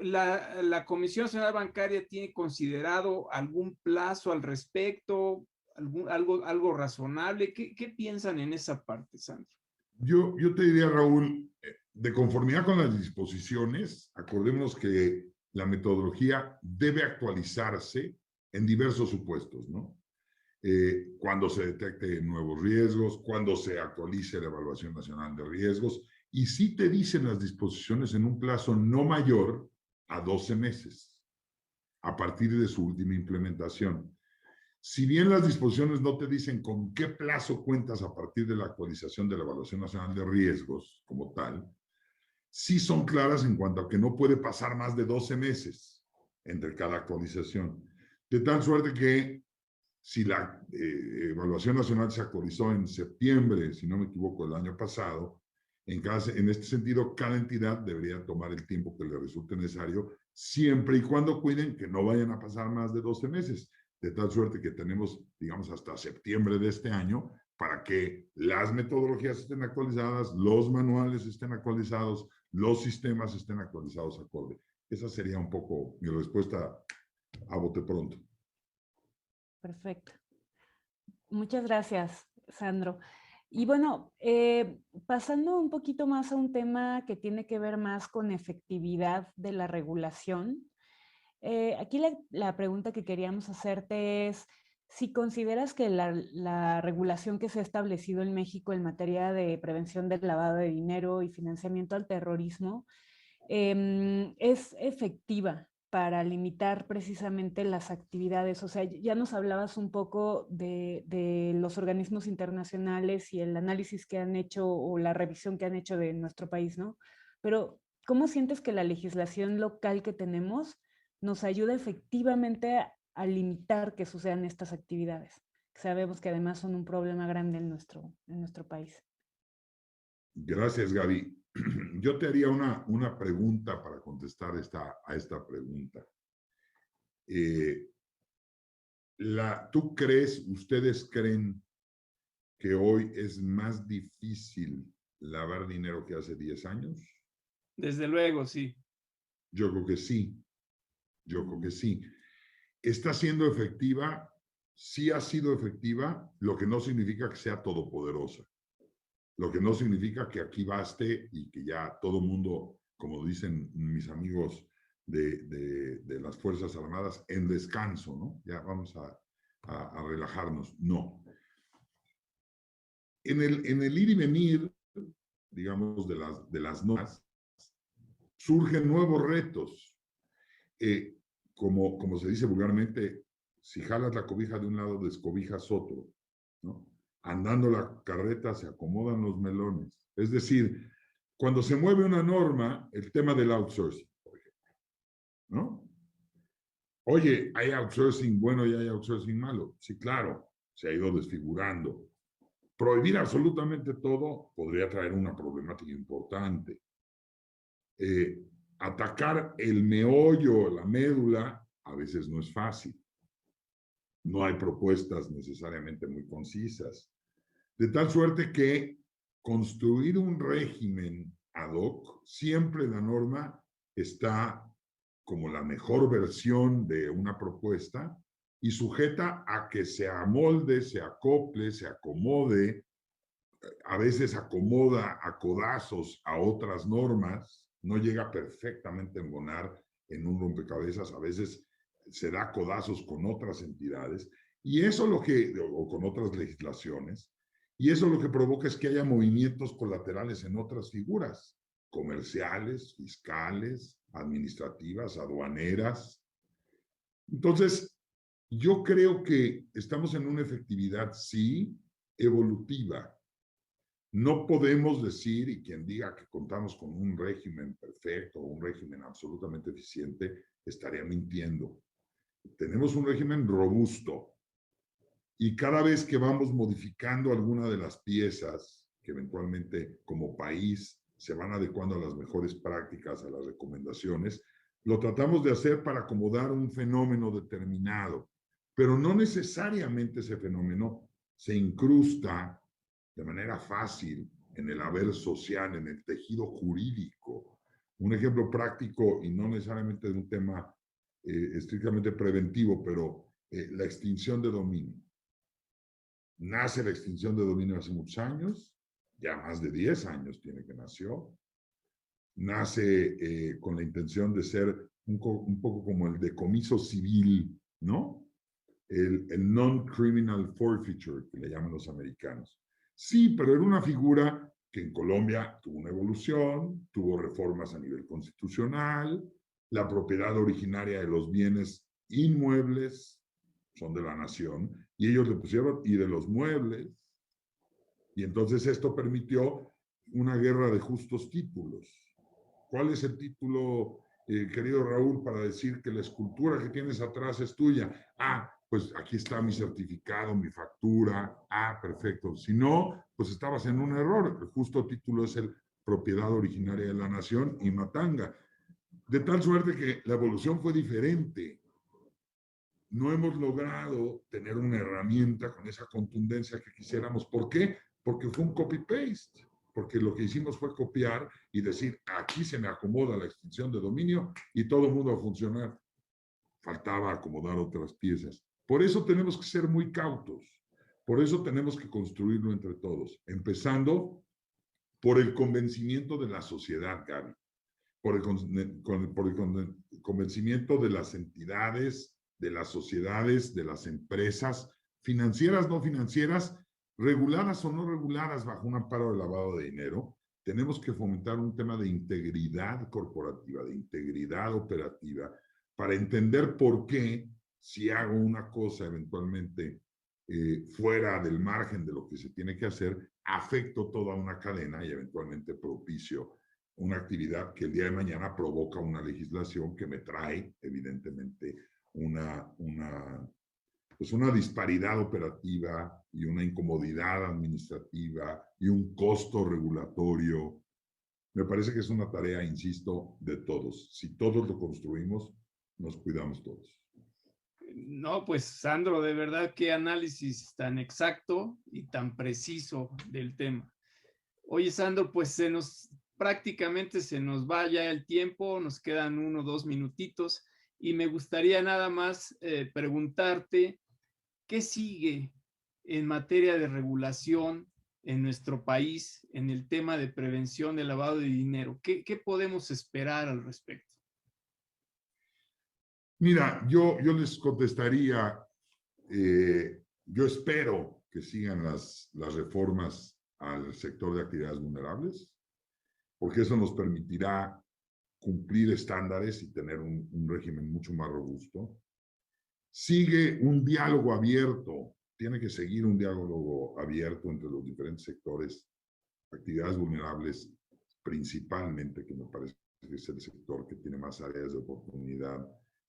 La Comisión Nacional Bancaria tiene considerado algún plazo al respecto, algo razonable. ¿Qué piensan en esa parte, Sandro? Yo te diría, Raúl, de conformidad con las disposiciones, acordémonos que la metodología debe actualizarse en diversos supuestos, ¿no? Cuando se detecte nuevos riesgos, cuando se actualice la evaluación nacional de riesgos, y sí te dicen las disposiciones en un plazo no mayor a 12 meses. a partir de su última implementación. Si bien las disposiciones no te dicen con qué plazo cuentas a partir de la actualización de la Evaluación Nacional de Riesgos como tal, sí son claras en cuanto a que no puede pasar más de 12 meses entre cada actualización. De tal suerte que si la Evaluación Nacional se actualizó en septiembre, si no me equivoco, del año pasado, en este sentido, cada entidad debería tomar el tiempo que le resulte necesario, siempre y cuando cuiden que no vayan a pasar más de 12 meses. De tal suerte que tenemos, digamos, hasta septiembre de este año para que las metodologías estén actualizadas, los manuales estén actualizados, los sistemas estén actualizados acorde. Esa sería un poco mi respuesta a bote pronto. Perfecto. Muchas gracias, Sandro. Y bueno, pasando un poquito más a un tema que tiene que ver más con efectividad de la regulación, aquí la pregunta que queríamos hacerte es si consideras que la regulación que se ha establecido en México en materia de prevención del lavado de dinero y financiamiento al terrorismo es efectiva para limitar precisamente las actividades. O sea, ya nos hablabas un poco de los organismos internacionales y el análisis que han hecho o la revisión que han hecho de nuestro país, ¿no? Pero, ¿cómo sientes que la legislación local que tenemos nos ayuda efectivamente a limitar que sucedan estas actividades? Sabemos que además son un problema grande en nuestro país. Gracias, Gaby. Yo te haría una pregunta para contestar a esta pregunta. ¿Ustedes creen que hoy es más difícil lavar dinero que hace 10 años? Desde luego, sí. Yo creo que sí. Yo creo que sí. ¿Está siendo efectiva? Sí ha sido efectiva, lo que no significa que sea todopoderosa. Lo que no significa que aquí baste y que ya todo mundo, como dicen mis amigos de las Fuerzas Armadas, en descanso, ¿no? Ya vamos a relajarnos. No. En el ir y venir, digamos, de las normas, surgen nuevos retos. Como se dice vulgarmente, si jalas la cobija de un lado, descobijas otro, ¿no? Andando la carreta se acomodan los melones. Es decir, cuando se mueve una norma, el tema del outsourcing, por ejemplo, ¿no? Oye, ¿hay outsourcing bueno y hay outsourcing malo? Sí, claro, se ha ido desfigurando. Prohibir absolutamente todo podría traer una problemática importante. Atacar el meollo, la médula, a veces no es fácil. No hay propuestas necesariamente muy concisas. De tal suerte que construir un régimen ad hoc, siempre la norma está como la mejor versión de una propuesta y sujeta a que se amolde, se acople, se acomode, a veces acomoda a codazos a otras normas, no llega perfectamente a embonar en un rompecabezas, a veces se da codazos con otras entidades, y eso o con otras legislaciones, y eso lo que provoca es que haya movimientos colaterales en otras figuras, comerciales, fiscales, administrativas, aduaneras. Entonces, yo creo que estamos en una efectividad, sí, evolutiva. No podemos decir, y quien diga que contamos con un régimen perfecto, un régimen absolutamente eficiente, estaría mintiendo. Tenemos un régimen robusto y cada vez que vamos modificando alguna de las piezas que eventualmente como país se van adecuando a las mejores prácticas, a las recomendaciones, lo tratamos de hacer para acomodar un fenómeno determinado, pero no necesariamente ese fenómeno se incrusta de manera fácil en el haber social, en el tejido jurídico. Un ejemplo práctico, y no necesariamente de un tema estrictamente preventivo, pero la extinción de dominio. Nace la extinción de dominio hace muchos años, ya más de 10 años tiene que nació. Nace con la intención de ser un poco como el decomiso civil, ¿no? El non-criminal forfeiture, que le llaman los americanos. Sí, pero era una figura que en Colombia tuvo una evolución, tuvo reformas a nivel constitucional, la propiedad originaria de los bienes inmuebles son de la nación, y ellos le pusieron, y de los muebles, y entonces esto permitió una guerra de justos títulos. ¿Cuál es el título, querido Raúl, para decir que la escultura que tienes atrás es tuya? Ah, pues aquí está mi certificado, mi factura. Ah, perfecto. Si no, pues estabas en un error. El justo título es el propiedad originaria de la nación y matanga. De tal suerte que la evolución fue diferente. No hemos logrado tener una herramienta con esa contundencia que quisiéramos. ¿Por qué? Porque fue un copy-paste. Porque lo que hicimos fue copiar y decir, aquí se me acomoda la extinción de dominio y todo el mundo a funcionar. Faltaba acomodar otras piezas. Por eso tenemos que ser muy cautos. Por eso tenemos que construirlo entre todos. Empezando por el convencimiento de la sociedad, Gaby. Por el convencimiento de las entidades, de las sociedades, de las empresas, financieras, no financieras, reguladas o no reguladas bajo un amparo de lavado de dinero. Tenemos que fomentar un tema de integridad corporativa, de integridad operativa, para entender por qué, si hago una cosa eventualmente fuera del margen de lo que se tiene que hacer, afecto toda una cadena y eventualmente propicio una actividad que el día de mañana provoca una legislación que me trae, evidentemente, una disparidad operativa y una incomodidad administrativa y un costo regulatorio. Me parece que es una tarea, insisto, de todos. Si todos lo construimos, nos cuidamos todos. No, pues Sandro, de verdad qué análisis tan exacto y tan preciso del tema. Oye, Sandro, pues prácticamente se nos va ya el tiempo, nos quedan 1 o 2 minutitos y me gustaría nada más preguntarte, ¿qué sigue en materia de regulación en nuestro país en el tema de prevención del lavado de dinero? ¿Qué podemos esperar al respecto? Mira, yo les contestaría, yo espero que sigan las reformas al sector de actividades vulnerables, porque eso nos permitirá cumplir estándares y tener un régimen mucho más robusto. Sigue un diálogo abierto, tiene que seguir un diálogo abierto entre los diferentes sectores, actividades vulnerables principalmente, que me parece que es el sector que tiene más áreas de oportunidad,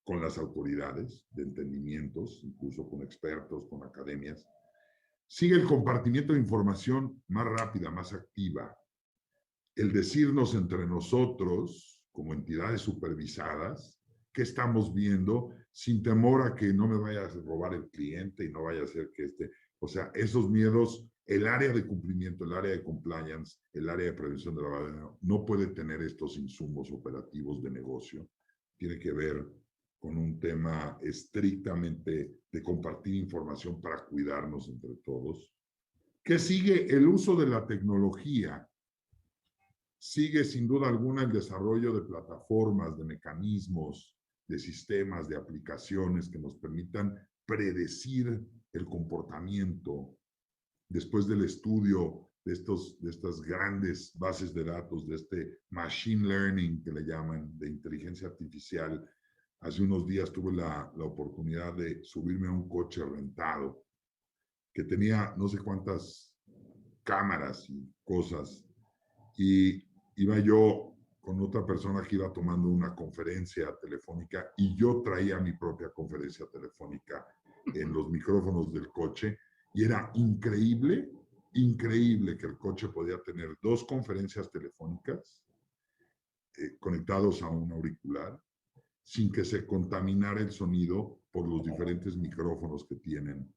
con las autoridades de entendimientos, incluso con expertos, con academias. Sigue el compartimiento de información más rápida, más activa. El decirnos entre nosotros, como entidades supervisadas, qué estamos viendo, sin temor a que no me vaya a robar el cliente y no vaya a ser que o sea, esos miedos, el área de cumplimiento, el área de compliance, el área de prevención de lavado de dinero, no puede tener estos insumos operativos de negocio. Tiene que ver con un tema estrictamente de compartir información para cuidarnos entre todos. ¿Qué sigue? El uso de la tecnología. Sigue sin duda alguna el desarrollo de plataformas, de mecanismos, de sistemas, de aplicaciones que nos permitan predecir el comportamiento después del estudio de estas grandes bases de datos, de este machine learning que le llaman, de inteligencia artificial. Hace unos días tuve la oportunidad de subirme a un coche rentado que tenía no sé cuántas cámaras y cosas, y iba yo con otra persona que iba tomando una conferencia telefónica y yo traía mi propia conferencia telefónica en los micrófonos del coche, y era increíble que el coche podía tener 2 conferencias telefónicas conectados a un auricular sin que se contaminara el sonido por los diferentes micrófonos que tienen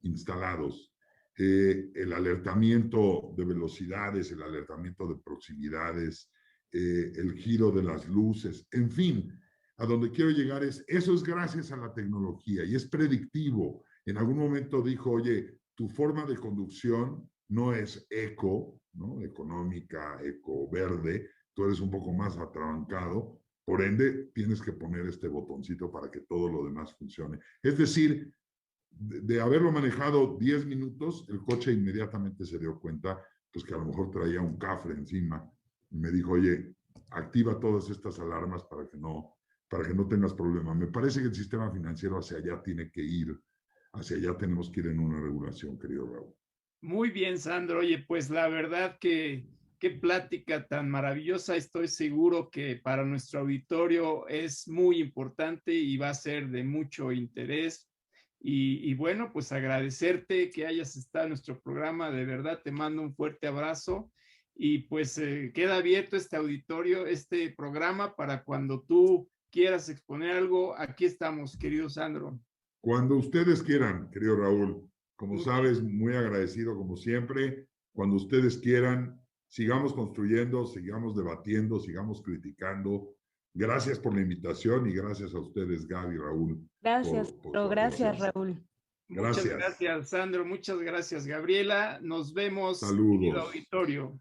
instalados. El alertamiento de velocidades, el alertamiento de proximidades, el giro de las luces, en fin, a donde quiero llegar eso es gracias a la tecnología y es predictivo. En algún momento dijo, oye, tu forma de conducción no es eco, ¿no? Económica, eco verde, tú eres un poco más atrabancado, por ende tienes que poner este botoncito para que todo lo demás funcione. Es decir, de haberlo manejado 10 minutos, el coche inmediatamente se dio cuenta pues que a lo mejor traía un cafre encima y me dijo, oye, activa todas estas alarmas para que no para que no tengas problema. Me parece que el sistema financiero hacia allá tiene que ir, hacia allá tenemos que ir en una regulación, querido Raúl. Muy bien, Sandro. Oye, pues la verdad que qué plática tan maravillosa. Estoy seguro que para nuestro auditorio es muy importante y va a ser de mucho interés. Y bueno, pues agradecerte que hayas estado en nuestro programa. De verdad, te mando un fuerte abrazo. Y pues queda abierto este auditorio, este programa para cuando tú quieras exponer algo. Aquí estamos, querido Sandro. Cuando ustedes quieran, querido Raúl. Como sabes, muy agradecido como siempre. Cuando ustedes quieran, sigamos construyendo, sigamos debatiendo, sigamos criticando. Gracias por la invitación y gracias a ustedes, Gaby y Raúl. Gracias, gracias, Raúl. Muchas gracias, Sandro. Muchas gracias, Gabriela. Nos vemos, Saludos. querido auditorio.